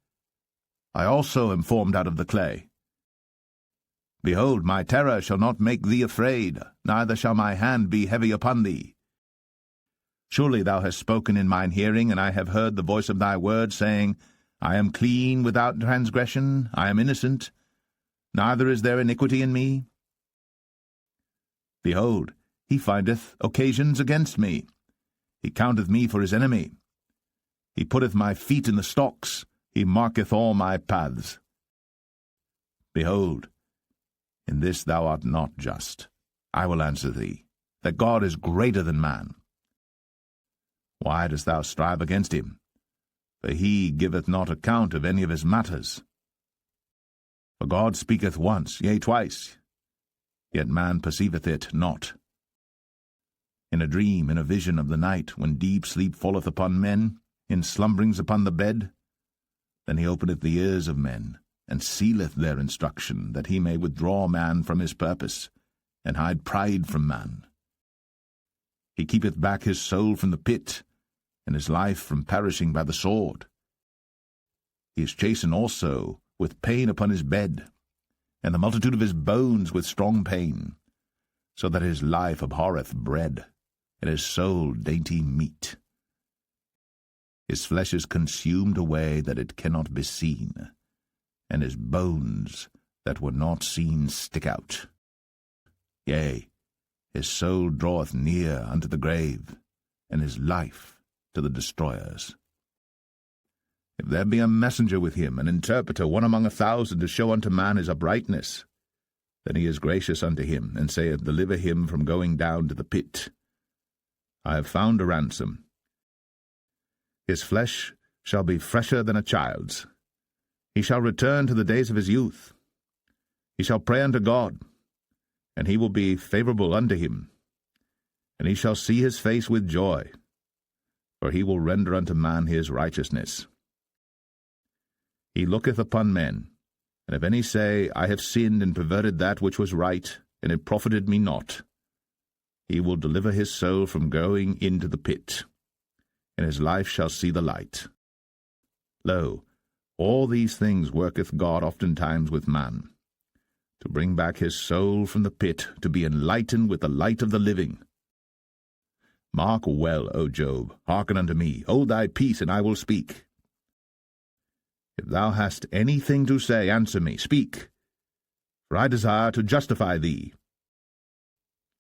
I also am formed out of the clay. Behold, my terror shall not make thee afraid, neither shall my hand be heavy upon thee. Surely thou hast spoken in mine hearing, and I have heard the voice of thy word, saying, I am clean without transgression, I am innocent, neither is there iniquity in me. Behold, he findeth occasions against me. He counteth me for his enemy. He putteth my feet in the stocks, he marketh all my paths. Behold, in this thou art not just. I will answer thee, that God is greater than man. Why dost thou strive against him? For he giveth not account of any of his matters. For God speaketh once, yea, twice, yet man perceiveth it not. In a dream, in a vision of the night, when deep sleep falleth upon men, in slumberings upon the bed, then he openeth the ears of men, and sealeth their instruction, that he may withdraw man from his purpose, and hide pride from man. He keepeth back his soul from the pit, and his life from perishing by the sword. He is chastened also with pain upon his bed, and the multitude of his bones with strong pain, so that his life abhorreth bread, and his soul dainty meat. His flesh is consumed away that it cannot be seen, and his bones that were not seen stick out. Yea, his soul draweth near unto the grave, and his life to the destroyers. If there be a messenger with him, an interpreter, one among 1,000, to show unto man his uprightness, then he is gracious unto him, and saith, Deliver him from going down to the pit. I have found a ransom. His flesh shall be fresher than a child's. He shall return to the days of his youth. He shall pray unto God, and he will be favorable unto him. And he shall see his face with joy, for he will render unto man his righteousness. He looketh upon men, and if any say, I have sinned and perverted that which was right, and it profited me not, he will deliver his soul from going into the pit, and his life shall see the light. Lo, all these things worketh God oftentimes with man, to bring back his soul from the pit, to be enlightened with the light of the living. Mark well, O Job, hearken unto me, hold thy peace, and I will speak. If thou hast anything to say, answer me, speak, for I desire to justify thee.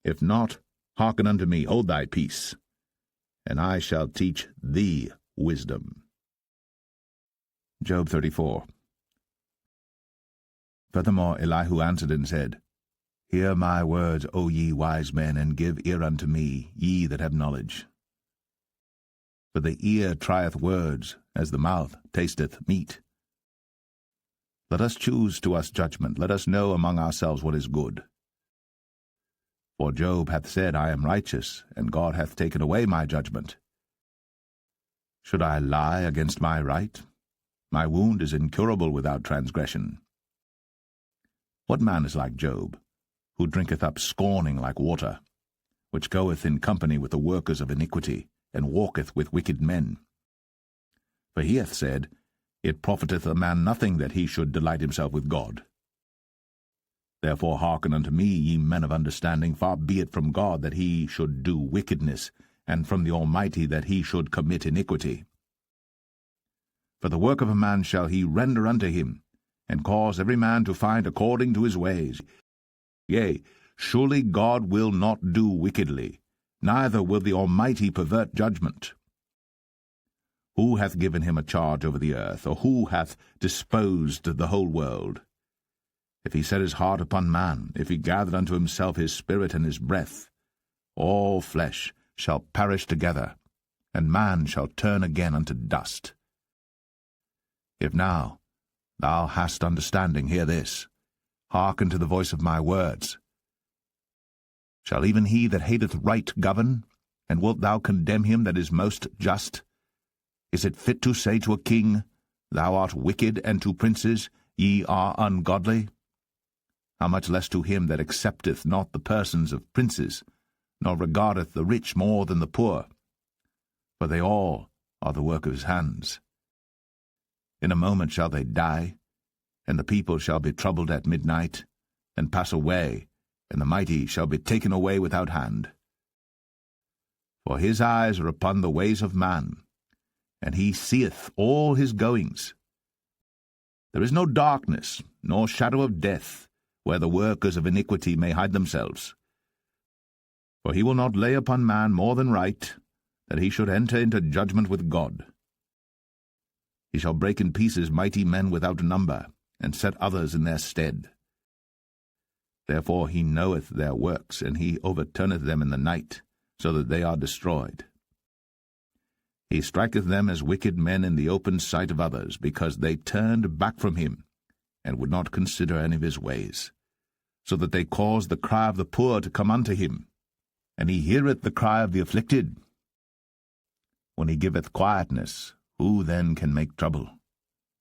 If not, hearken unto me, hold thy peace, and I shall teach thee wisdom. Job 34. Furthermore Elihu answered and said, Hear my words, O ye wise men, and give ear unto me, ye that have knowledge. For the ear trieth words, as the mouth tasteth meat. Let us choose to us judgment, let us know among ourselves what is good. For Job hath said, I am righteous, and God hath taken away my judgment. Should I lie against my right? My wound is incurable without transgression. What man is like Job, who drinketh up scorning like water, which goeth in company with the workers of iniquity, and walketh with wicked men? For he hath said, It profiteth a man nothing that he should delight himself with God. Therefore hearken unto me, ye men of understanding, far be it from God that he should do wickedness, and from the Almighty that he should commit iniquity. For the work of a man shall he render unto him, and cause every man to find according to his ways. Yea, surely God will not do wickedly, neither will the Almighty pervert judgment. Who hath given him a charge over the earth, or who hath disposed the whole world? If he set his heart upon man, if he gathered unto himself his spirit and his breath, all flesh shall perish together, and man shall turn again unto dust. If now thou hast understanding, hear this, hearken to the voice of my words. Shall even he that hateth right govern, and wilt thou condemn him that is most just? Is it fit to say to a king, Thou art wicked, and to princes, Ye are ungodly? How much less to him that accepteth not the persons of princes, nor regardeth the rich more than the poor? For they all are the work of his hands. In a moment shall they die, and the people shall be troubled at midnight, and pass away, and the mighty shall be taken away without hand. For his eyes are upon the ways of man, and he seeth all his goings. There is no darkness, nor shadow of death, where the workers of iniquity may hide themselves. For he will not lay upon man more than right, that he should enter into judgment with God. He shall break in pieces mighty men without number, and set others in their stead. Therefore he knoweth their works, and he overturneth them in the night, so that they are destroyed. He striketh them as wicked men in the open sight of others, because they turned back from him, and would not consider any of his ways, so that they caused the cry of the poor to come unto him, and he heareth the cry of the afflicted. When he giveth quietness, who then can make trouble?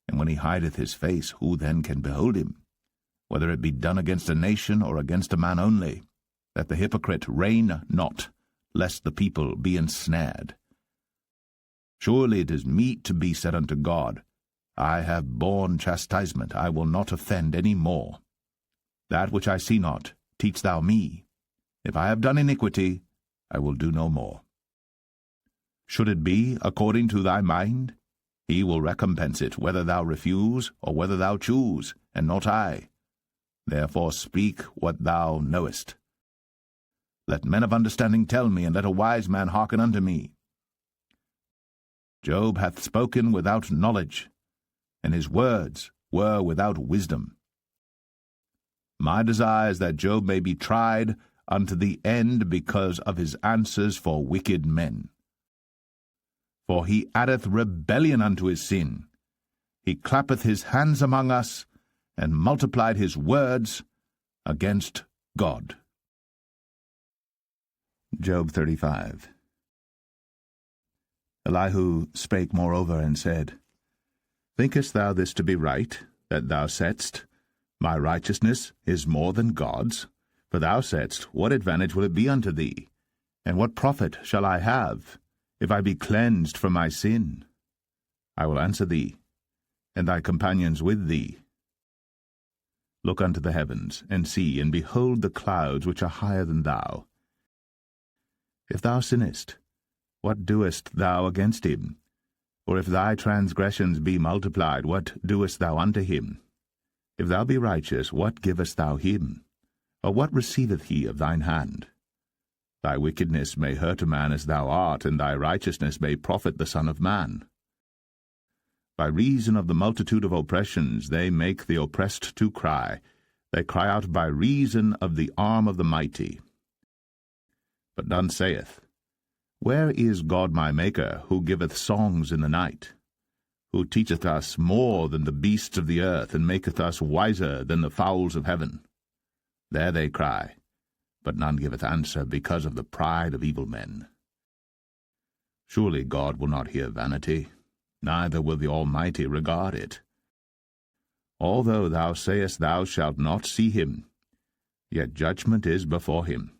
And when he hideth his face, who then can behold him? Whether it be done against a nation or against a man only, that the hypocrite reign not, lest the people be ensnared. Surely it is meet to be said unto God, I have borne chastisement, I will not offend any more. That which I see not, teach thou me. If I have done iniquity, I will do no more. Should it be according to thy mind? He will recompense it, whether thou refuse, or whether thou choose, and not I. Therefore speak what thou knowest. Let men of understanding tell me, and let a wise man hearken unto me. Job hath spoken without knowledge, and his words were without wisdom. My desire is that Job may be tried unto the end because of his answers for wicked men. For he addeth rebellion unto his sin. He clappeth his hands among us, and multiplied his words against God. Job 35. Elihu spake moreover and said, Thinkest thou this to be right, that thou saidst, My righteousness is more than God's? For thou saidst, What advantage will it be unto thee? And what profit shall I have, if I be cleansed from my sin? I will answer thee, and thy companions with thee. Look unto the heavens, and see, and behold the clouds which are higher than thou. If thou sinnest, what doest thou against him? Or if thy transgressions be multiplied, what doest thou unto him? If thou be righteous, what givest thou him? Or what receiveth he of thine hand? Thy wickedness may hurt a man as thou art, and thy righteousness may profit the Son of Man. By reason of the multitude of oppressions they make the oppressed to cry. They cry out by reason of the arm of the mighty. But none saith, Where is God my Maker, who giveth songs in the night? Who teacheth us more than the beasts of the earth, and maketh us wiser than the fowls of heaven? There they cry, but none giveth answer, because of the pride of evil men. Surely God will not hear vanity, neither will the Almighty regard it. Although thou sayest thou shalt not see him, yet judgment is before him.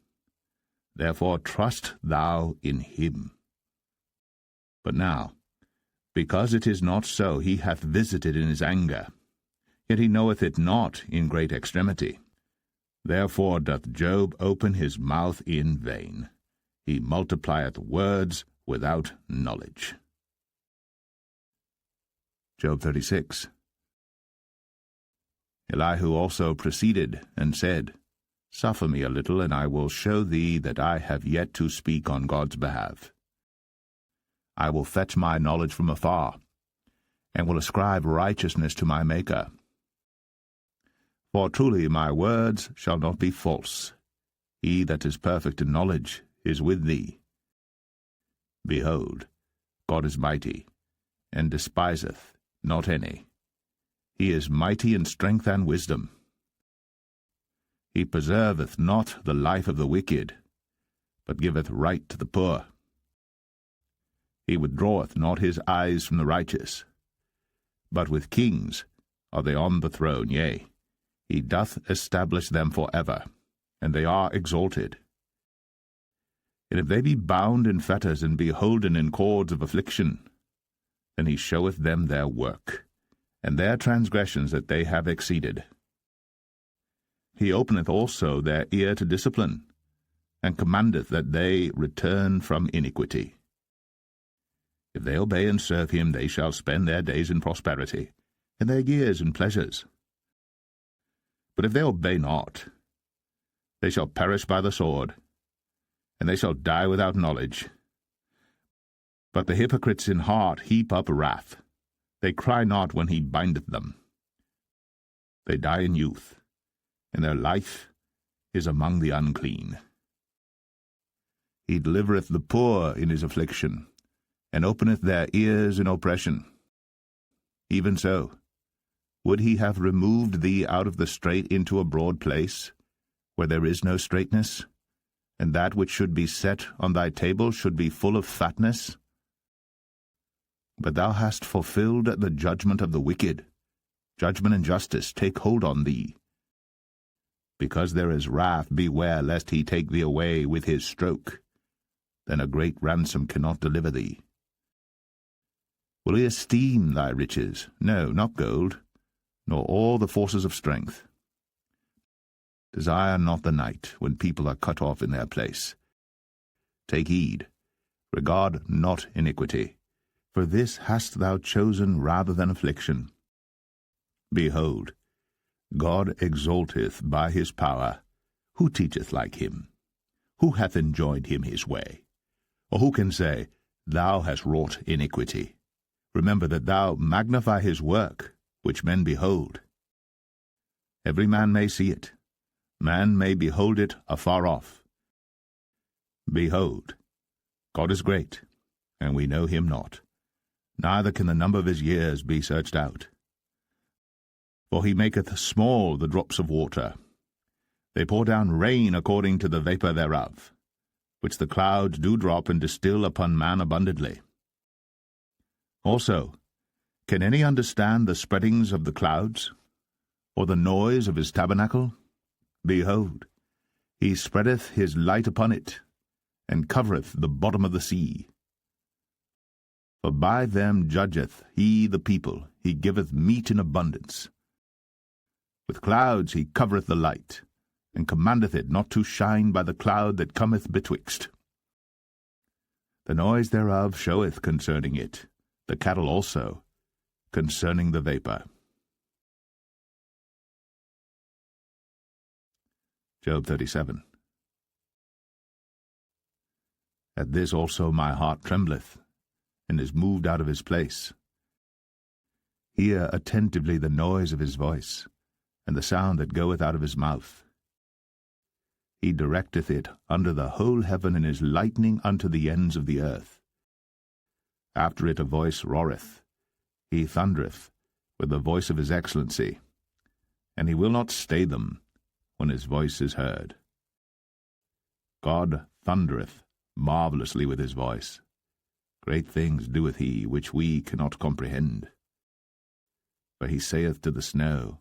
Therefore trust thou in him. But now, because it is not so, he hath visited in his anger, yet he knoweth it not in great extremity. Therefore doth Job open his mouth in vain. He multiplieth words without knowledge. Job 36. Elihu also proceeded, and said, Suffer me a little, and I will show thee that I have yet to speak on God's behalf. I will fetch my knowledge from afar, and will ascribe righteousness to my Maker. For truly my words shall not be false. He that is perfect in knowledge is with thee. Behold, God is mighty, and despiseth not any. He is mighty in strength and wisdom. He preserveth not the life of the wicked, but giveth right to the poor. He withdraweth not his eyes from the righteous. But with kings are they on the throne, yea, he doth establish them for ever, and they are exalted. And if they be bound in fetters, and be holden in cords of affliction, then he showeth them their work, and their transgressions that they have exceeded. He openeth also their ear to discipline, and commandeth that they return from iniquity. If they obey and serve him, they shall spend their days in prosperity, and their years in pleasures. But if they obey not, they shall perish by the sword, and they shall die without knowledge. But the hypocrites in heart heap up wrath. They cry not when he bindeth them. They die in youth, and their life is among the unclean. He delivereth the poor in his affliction, and openeth their ears in oppression. Even so, would he have removed thee out of the strait into a broad place, where there is no straightness, and that which should be set on thy table should be full of fatness? But thou hast fulfilled the judgment of the wicked. Judgment and justice take hold on thee. Because there is wrath, beware lest he take thee away with his stroke. then a great ransom cannot deliver thee. Will he esteem thy riches? No, not gold, nor all the forces of strength. Desire not the night, when people are cut off in their place. Take heed, regard not iniquity, for this hast thou chosen rather than affliction. Behold, God exalteth by his power. Who teacheth like him? Who hath enjoined him his way? Or who can say, Thou hast wrought iniquity? Remember that thou magnify his work, which men behold. Every man may see it. Man may behold it afar off. Behold, God is great, and we know him not, neither can the number of his years be searched out. For he maketh small the drops of water. They pour down rain according to the vapour thereof, which the clouds do drop and distill upon man abundantly. Also, can any understand the spreadings of the clouds, or the noise of his tabernacle? Behold, he spreadeth his light upon it, and covereth the bottom of the sea. For by them judgeth he the people, he giveth meat in abundance. With clouds he covereth the light, and commandeth it not to shine by the cloud that cometh betwixt. The noise thereof showeth concerning it, the cattle also, concerning the vapour. Job 37. At this also my heart trembleth, and is moved out of his place. Hear attentively the noise of his voice, and the sound that goeth out of his mouth. He directeth it under the whole heaven, and is lightning unto the ends of the earth. After it a voice roareth. He thundereth with the voice of his excellency, and he will not stay them when his voice is heard. God thundereth marvellously with his voice. Great things doeth he, which we cannot comprehend. For he saith to the snow,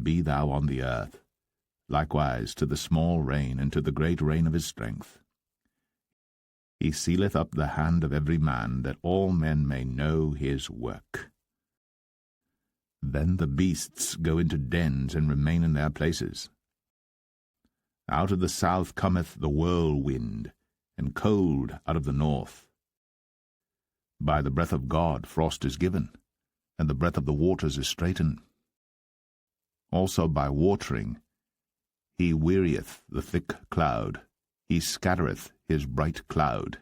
Be thou on the earth, likewise to the small rain, and to the great rain of his strength. He sealeth up the hand of every man, that all men may know his work. Then the beasts go into dens, and remain in their places. Out of the south cometh the whirlwind, and cold out of the north. By the breath of God frost is given, and the breath of the waters is straitened. Also by watering he wearieth the thick cloud, he scattereth his bright cloud.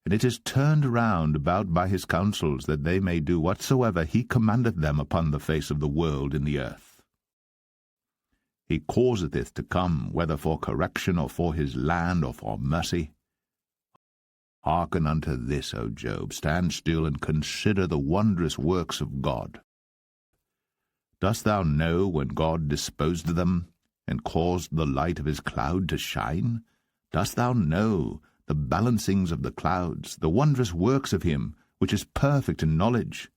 And it is turned round about by his counsels, that they may do whatsoever he commandeth them upon the face of the world in the earth. He causeth it to come, whether for correction, or for his land, or for mercy. Hearken unto this, O Job, stand still, and consider the wondrous works of God. Dost thou know when God disposed them, and caused the light of his cloud to shine? Dost thou know the balancings of the clouds, the wondrous works of him, which is perfect in knowledge?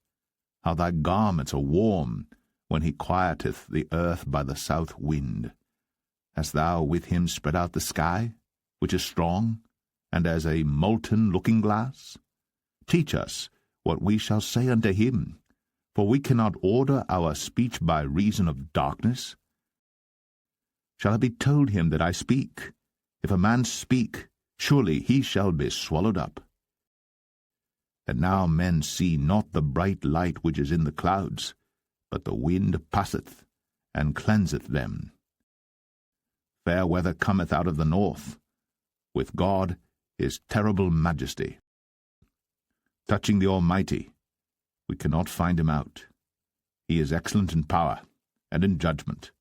How thy garments are warm, when he quieteth the earth by the south wind. Hast thou with him spread out the sky, which is strong, and as a molten looking-glass? Teach us what we shall say unto him, for we cannot order our speech by reason of darkness. Shall it be told him that I speak? If a man speak, surely he shall be swallowed up. That now men see not the bright light which is in the clouds, but the wind passeth, and cleanseth them. Fair weather cometh out of the north. With God is terrible majesty. Touching the Almighty, we cannot find him out. He is excellent in power, and in judgment,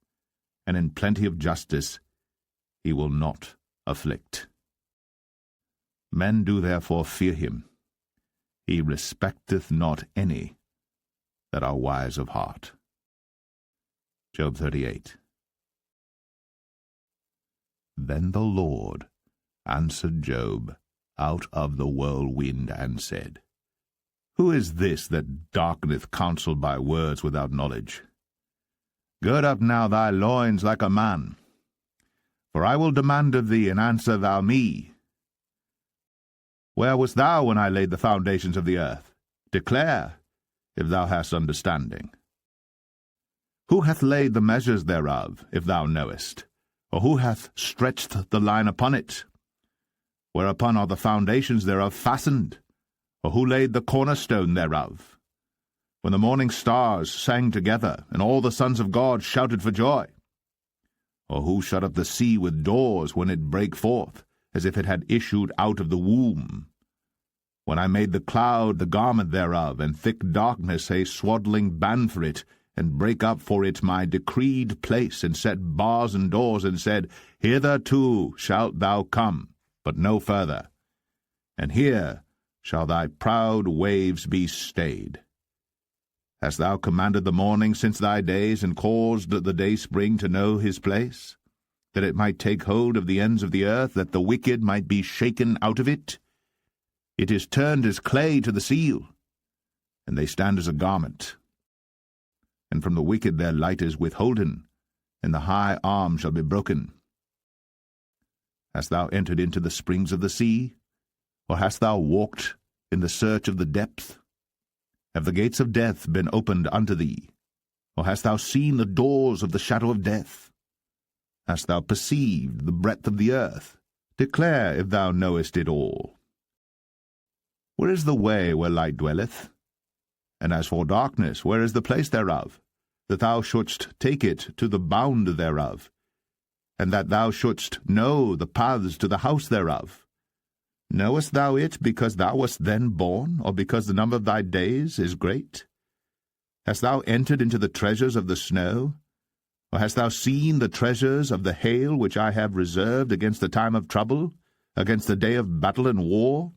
and in plenty of justice he will not afflict. Men do therefore fear him. He respecteth not any that are wise of heart. Job 38. Then the Lord answered Job out of the whirlwind, and said, Who is this that darkeneth counsel by words without knowledge? Gird up now thy loins like a man, for I will demand of thee, and answer thou me. Where wast thou when I laid the foundations of the earth? Declare, if thou hast understanding. Who hath laid the measures thereof, if thou knowest? Or who hath stretched the line upon it? Whereupon are the foundations thereof fastened? Or who laid the cornerstone thereof? When the morning stars sang together, and all the sons of God shouted for joy? Or who shut up the sea with doors when it brake forth, as if it had issued out of the womb? When I made the cloud the garment thereof, and thick darkness a swaddling band for it, and brake up for it my decreed place, and set bars and doors, and said, Hitherto shalt thou come, but no further. And here shall thy proud waves be stayed. Hast thou commanded the morning since thy days, and caused the dayspring to know his place, that it might take hold of the ends of the earth, that the wicked might be shaken out of it? It is turned as clay to the seal, and they stand as a garment. And from the wicked their light is withholden, and the high arm shall be broken. Hast thou entered into the springs of the sea? Or hast thou walked in the search of the depth? Have the gates of death been opened unto thee? Or hast thou seen the doors of the shadow of death? Hast thou perceived the breadth of the earth? Declare, if thou knowest it all. Where is the way where light dwelleth? And as for darkness, where is the place thereof? That thou shouldst take it to the bound thereof, and that thou shouldst know the paths to the house thereof. Knowest thou it because thou wast then born, or because the number of thy days is great? Hast thou entered into the treasures of the snow? Or hast thou seen the treasures of the hail which I have reserved against the time of trouble, against the day of battle and war?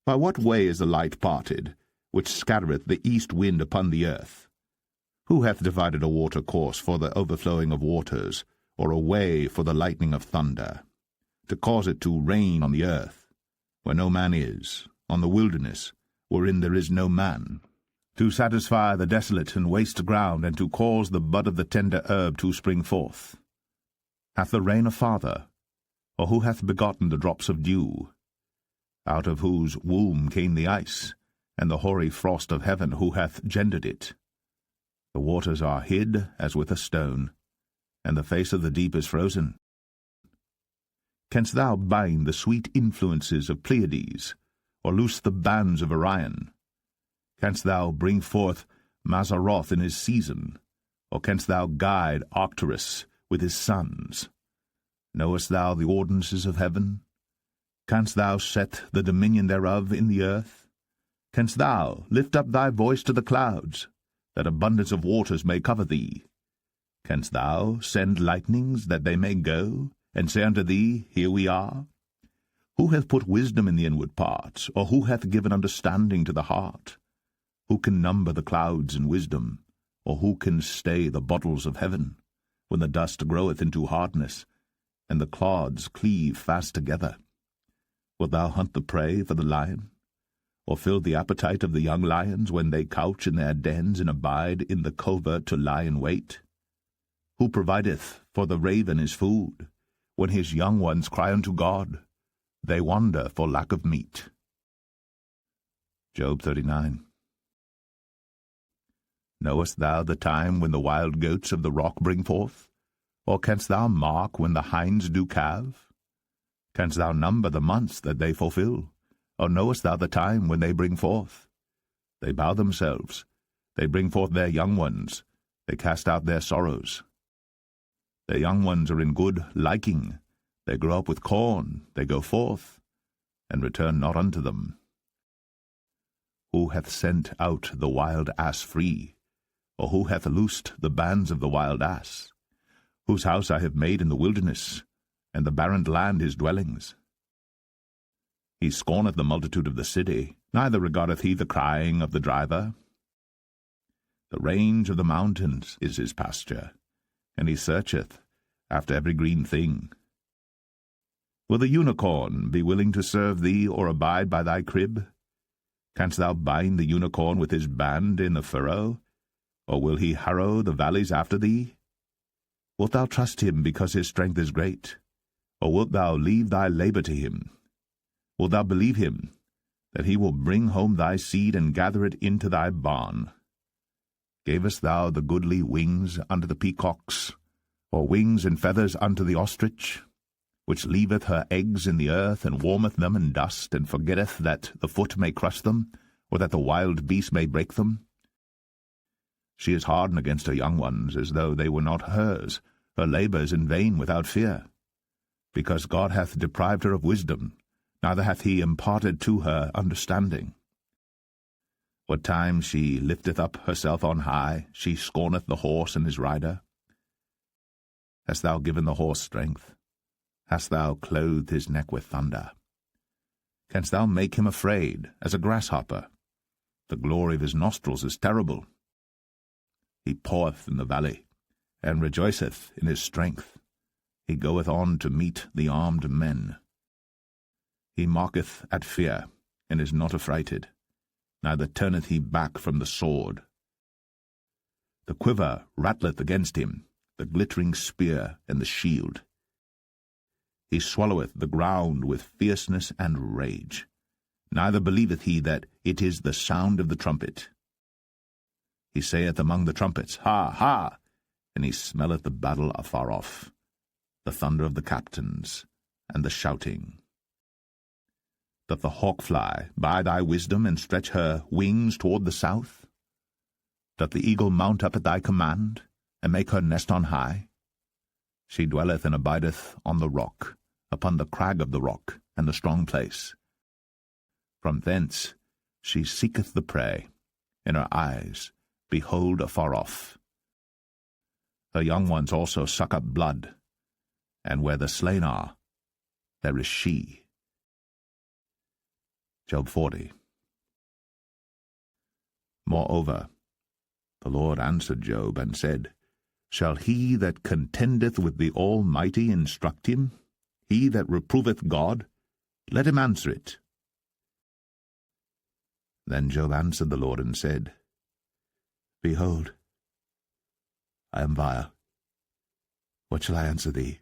By what way is the light parted, which scattereth the east wind upon the earth? Who hath divided a water course for the overflowing of waters, or a way for the lightning of thunder, to cause it to rain on the earth, where no man is, on the wilderness, wherein there is no man, to satisfy the desolate and waste ground, and to cause the bud of the tender herb to spring forth? Hath the rain a father? Or who hath begotten the drops of dew? Out of whose womb came the ice, and the hoary frost of heaven, who hath gendered it? The waters are hid as with a stone, and the face of the deep is frozen. Canst thou bind the sweet influences of Pleiades, or loose the bands of Orion? Canst thou bring forth Mazzaroth in his season, or canst thou guide Arcturus with his sons? Knowest thou the ordinances of heaven? Canst thou set the dominion thereof in the earth? Canst thou lift up thy voice to the clouds, that abundance of waters may cover thee? Canst thou send lightnings that they may go, and say unto thee, Here we are? Who hath put wisdom in the inward parts, or who hath given understanding to the heart? Who can number the clouds in wisdom, or who can stay the bottles of heaven, when the dust groweth into hardness, and the clods cleave fast together? Wilt thou hunt the prey for the lion, or fill the appetite of the young lions when they couch in their dens and abide in the covert to lie in wait? Who provideth for the raven his food, when his young ones cry unto God? They wander for lack of meat. Job 39. Knowest thou the time when the wild goats of the rock bring forth? Or canst thou mark when the hinds do calve? Canst thou number the months that they fulfill? Or knowest thou the time when they bring forth? They bow themselves, they bring forth their young ones, they cast out their sorrows. Their young ones are in good liking, they grow up with corn, they go forth, and return not unto them. Who hath sent out the wild ass free? Or who hath loosed the bands of the wild ass? Whose house I have made in the wilderness, and the barren land his dwellings. He scorneth the multitude of the city, neither regardeth he the crying of the driver. The range of the mountains is his pasture, and he searcheth after every green thing. Will the unicorn be willing to serve thee, or abide by thy crib? Canst thou bind the unicorn with his band in the furrow? Or will he harrow the valleys after thee? Wilt thou trust him because his strength is great? Or wilt thou leave thy labor to him? Wilt thou believe him, that he will bring home thy seed and gather it into thy barn? Gavest thou the goodly wings unto the peacocks, or wings and feathers unto the ostrich, which leaveth her eggs in the earth, and warmeth them in dust, and forgetteth that the foot may crush them, or that the wild beast may break them? She is hardened against her young ones, as though they were not hers. Her labour is in vain without fear. Because God hath deprived her of wisdom, neither hath he imparted to her understanding. What time she lifteth up herself on high, she scorneth the horse and his rider. Hast thou given the horse strength? Hast thou clothed his neck with thunder? Canst thou make him afraid as a grasshopper? The glory of his nostrils is terrible. He paweth in the valley, and rejoiceth in his strength. He goeth on to meet the armed men. He mocketh at fear, and is not affrighted, neither turneth he back from the sword. The quiver rattleth against him, the glittering spear and the shield. He swalloweth the ground with fierceness and rage, neither believeth he that it is the sound of the trumpet. He saith among the trumpets, Ha, ha! And he smelleth the battle afar off, the thunder of the captains, and the shouting. Doth the hawk fly by thy wisdom, and stretch her wings toward the south? Doth the eagle mount up at thy command, and make her nest on high? She dwelleth and abideth on the rock, upon the crag of the rock, and the strong place. From thence she seeketh the prey, and her eyes behold afar off. Her young ones also suck up blood, and where the slain are, there is she. Job 40. Moreover, the Lord answered Job, and said, Shall he that contendeth with the Almighty instruct him? He that reproveth God, let him answer it. Then Job answered the Lord, and said, Behold, I am vile. What shall I answer thee?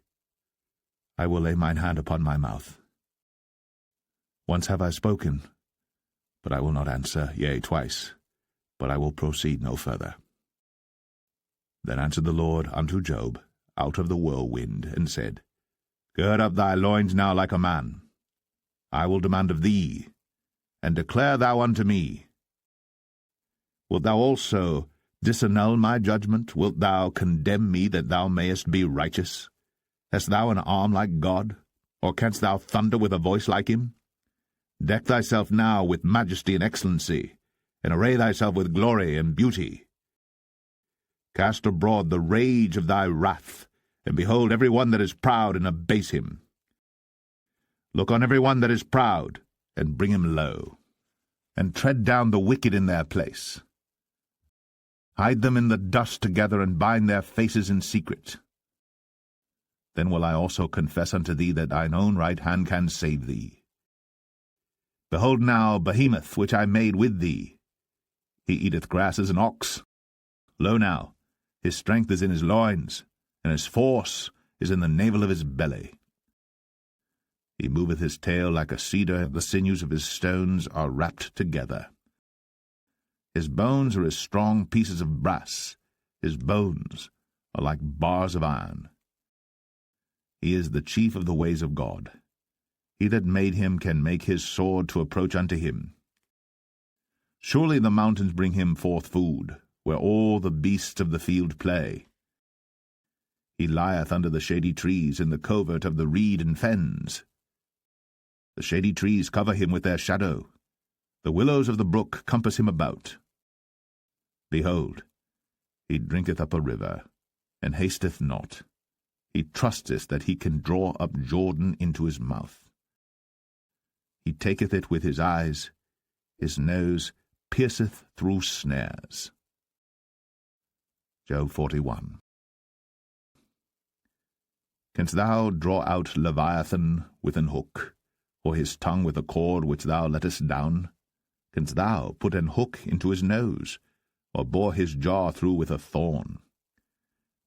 I will lay mine hand upon my mouth. Once have I spoken, but I will not answer, yea, twice, but I will proceed no further. Then answered the Lord unto Job out of the whirlwind, and said, Gird up thy loins now like a man. I will demand of thee, and declare thou unto me. Wilt thou also disannul my judgment? Wilt thou condemn me that thou mayest be righteous? Hast thou an arm like God? Or canst thou thunder with a voice like him? Deck thyself now with majesty and excellency, and array thyself with glory and beauty. Cast abroad the rage of thy wrath, and behold every one that is proud, and abase him. Look on every one that is proud, and bring him low, and tread down the wicked in their place. Hide them in the dust together, and bind their faces in secret. Then will I also confess unto thee that thine own right hand can save thee. Behold now Behemoth, which I made with thee. He eateth grass as an ox. Lo now, his strength is in his loins, and his force is in the navel of his belly. He moveth his tail like a cedar, the sinews of his stones are wrapped together. His bones are as strong pieces of brass, his bones are like bars of iron. He is the chief of the ways of God. He that made him can make his sword to approach unto him. Surely the mountains bring him forth food, where all the beasts of the field play. He lieth under the shady trees in the covert of the reed and fens. The shady trees cover him with their shadow. The willows of the brook compass him about. Behold, he drinketh up a river, and hasteth not. He trusteth that he can draw up Jordan into his mouth. He taketh it with his eyes, his nose pierceth through snares. Job 41. Canst thou draw out Leviathan with an hook, or his tongue with a cord which thou lettest down? Canst thou put an hook into his nose, or bore his jaw through with a thorn?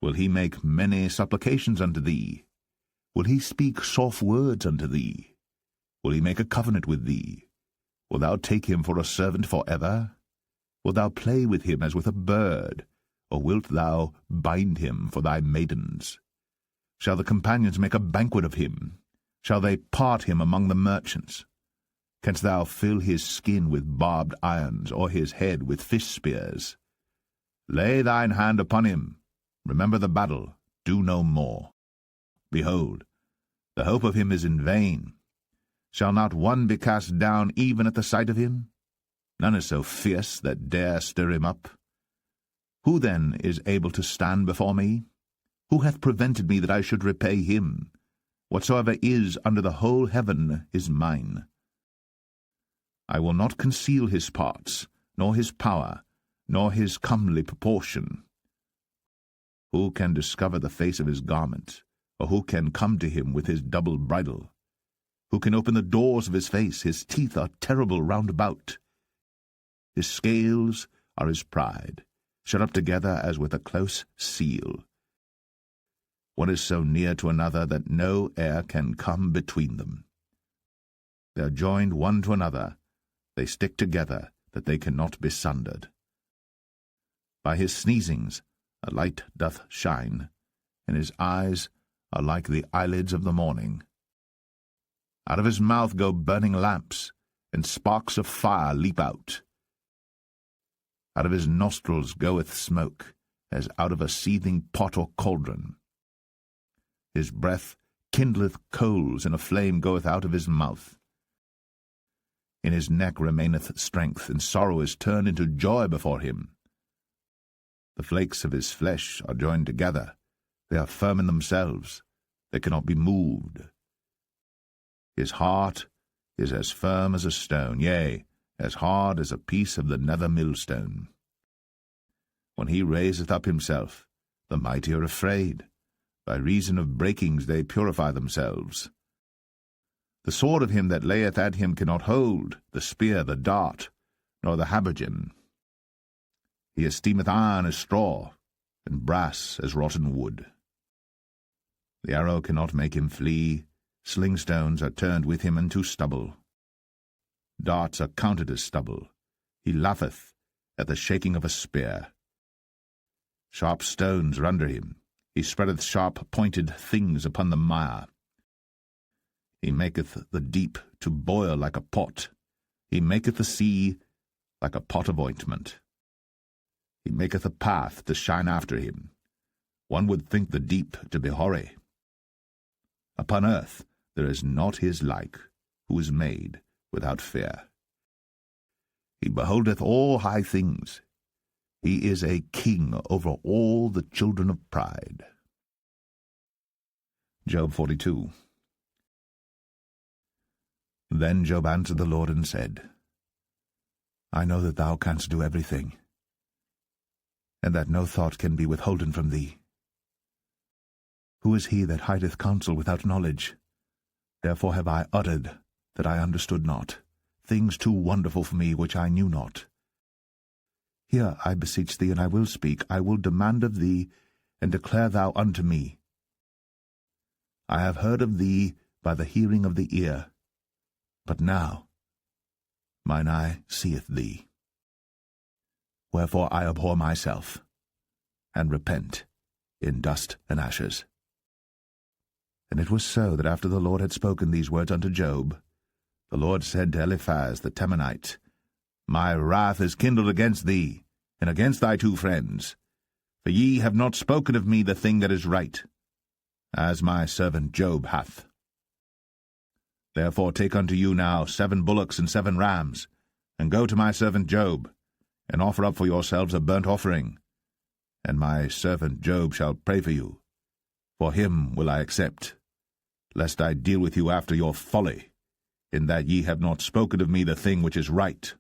Will he make many supplications unto thee? Will he speak soft words unto thee? Will he make a covenant with thee? Wilt thou take him for a servant for ever? Wilt thou play with him as with a bird, or wilt thou bind him for thy maidens? Shall the companions make a banquet of him? Shall they part him among the merchants? Canst thou fill his skin with barbed irons, or his head with fish spears? Lay thine hand upon him. Remember the battle. Do no more. Behold, the hope of him is in vain. Shall not one be cast down even at the sight of him? None is so fierce that dare stir him up. Who then is able to stand before me? Who hath prevented me that I should repay him? Whatsoever is under the whole heaven is mine. I will not conceal his parts, nor his power, nor his comely proportion. Who can discover the face of his garment, or who can come to him with his double bridle? Who can open the doors of his face? His teeth are terrible round about. His scales are his pride, shut up together as with a close seal. One is so near to another that no air can come between them. They are joined one to another, they stick together, that they cannot be sundered. By his sneezings a light doth shine, and his eyes are like the eyelids of the morning. Out of his mouth go burning lamps, and sparks of fire leap out. Out of his nostrils goeth smoke, as out of a seething pot or cauldron. His breath kindleth coals, and a flame goeth out of his mouth. In his neck remaineth strength, and sorrow is turned into joy before him. The flakes of his flesh are joined together. They are firm in themselves. They cannot be moved. His heart is as firm as a stone, yea, as hard as a piece of the nether millstone. When he raiseth up himself, the mighty are afraid. By reason of breakings they purify themselves. The sword of him that layeth at him cannot hold, the spear, the dart, nor the habergeon. He esteemeth iron as straw, and brass as rotten wood. The arrow cannot make him flee. Slingstones are turned with him into stubble. Darts are counted as stubble. He laugheth at the shaking of a spear. Sharp stones are under him. He spreadeth sharp-pointed things upon the mire. He maketh the deep to boil like a pot. He maketh the sea like a pot of ointment. He maketh a path to shine after him. One would think the deep to be hoary. Upon earth there is not his like, who is made without fear. He beholdeth all high things. He is a king over all the children of pride. Job 42. Then Job answered the Lord and said, I know that thou canst do everything, and that no thought can be withholden from thee. Who is he that hideth counsel without knowledge? Therefore have I uttered that I understood not, things too wonderful for me which I knew not. Hear, I beseech thee, and I will speak. I will demand of thee, and declare thou unto me. I have heard of thee by the hearing of the ear, but now mine eye seeth thee. Wherefore I abhor myself, and repent in dust and ashes. And it was so that after the Lord had spoken these words unto Job, the Lord said to Eliphaz the Temanite, My wrath is kindled against thee, and against thy two friends, for ye have not spoken of me the thing that is right, as my servant Job hath. Therefore take unto you now 7 bullocks and 7 rams, and go to my servant Job, and offer up for yourselves a burnt offering, and my servant Job shall pray for you. For him will I accept, lest I deal with you after your folly, in that ye have not spoken of me the thing which is right,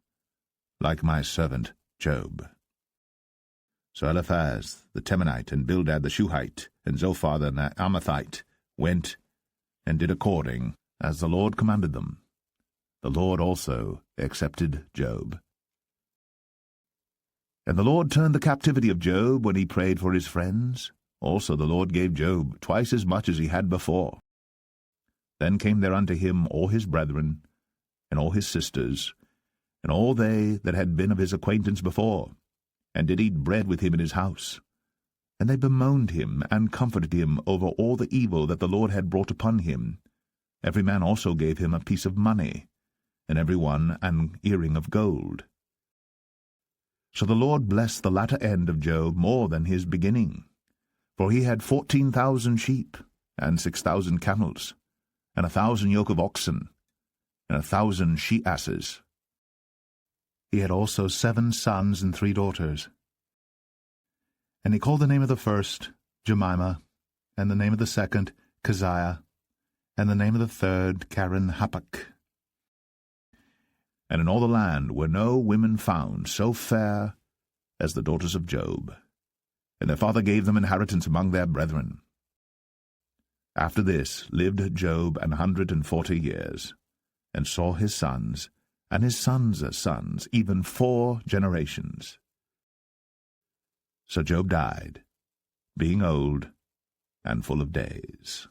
like my servant Job. So Eliphaz the Temanite, and Bildad the Shuhite, and Zophar the Naamathite went and did according as the Lord commanded them. The Lord also accepted Job. And the Lord turned the captivity of Job when he prayed for his friends. Also the Lord gave Job twice as much as he had before. Then came there unto him all his brethren, and all his sisters, and all they that had been of his acquaintance before, and did eat bread with him in his house. And they bemoaned him, and comforted him over all the evil that the Lord had brought upon him. Every man also gave him a piece of money, and every one an earring of gold. So the Lord blessed the latter end of Job more than his beginning. For he had 14,000 sheep, and 6,000 camels, and 1,000 yoke of oxen, and 1,000 she-asses. He had also 7 sons and 3 daughters. And he called the name of the first Jemimah, and the name of the second Keziah, and the name of the third Karen-Happuch. And in all the land were no women found so fair as the daughters of Job, and their father gave them inheritance among their brethren. After this lived Job 140 years, and saw his sons, and his sons' sons, even 4 generations. So Job died, being old and full of days.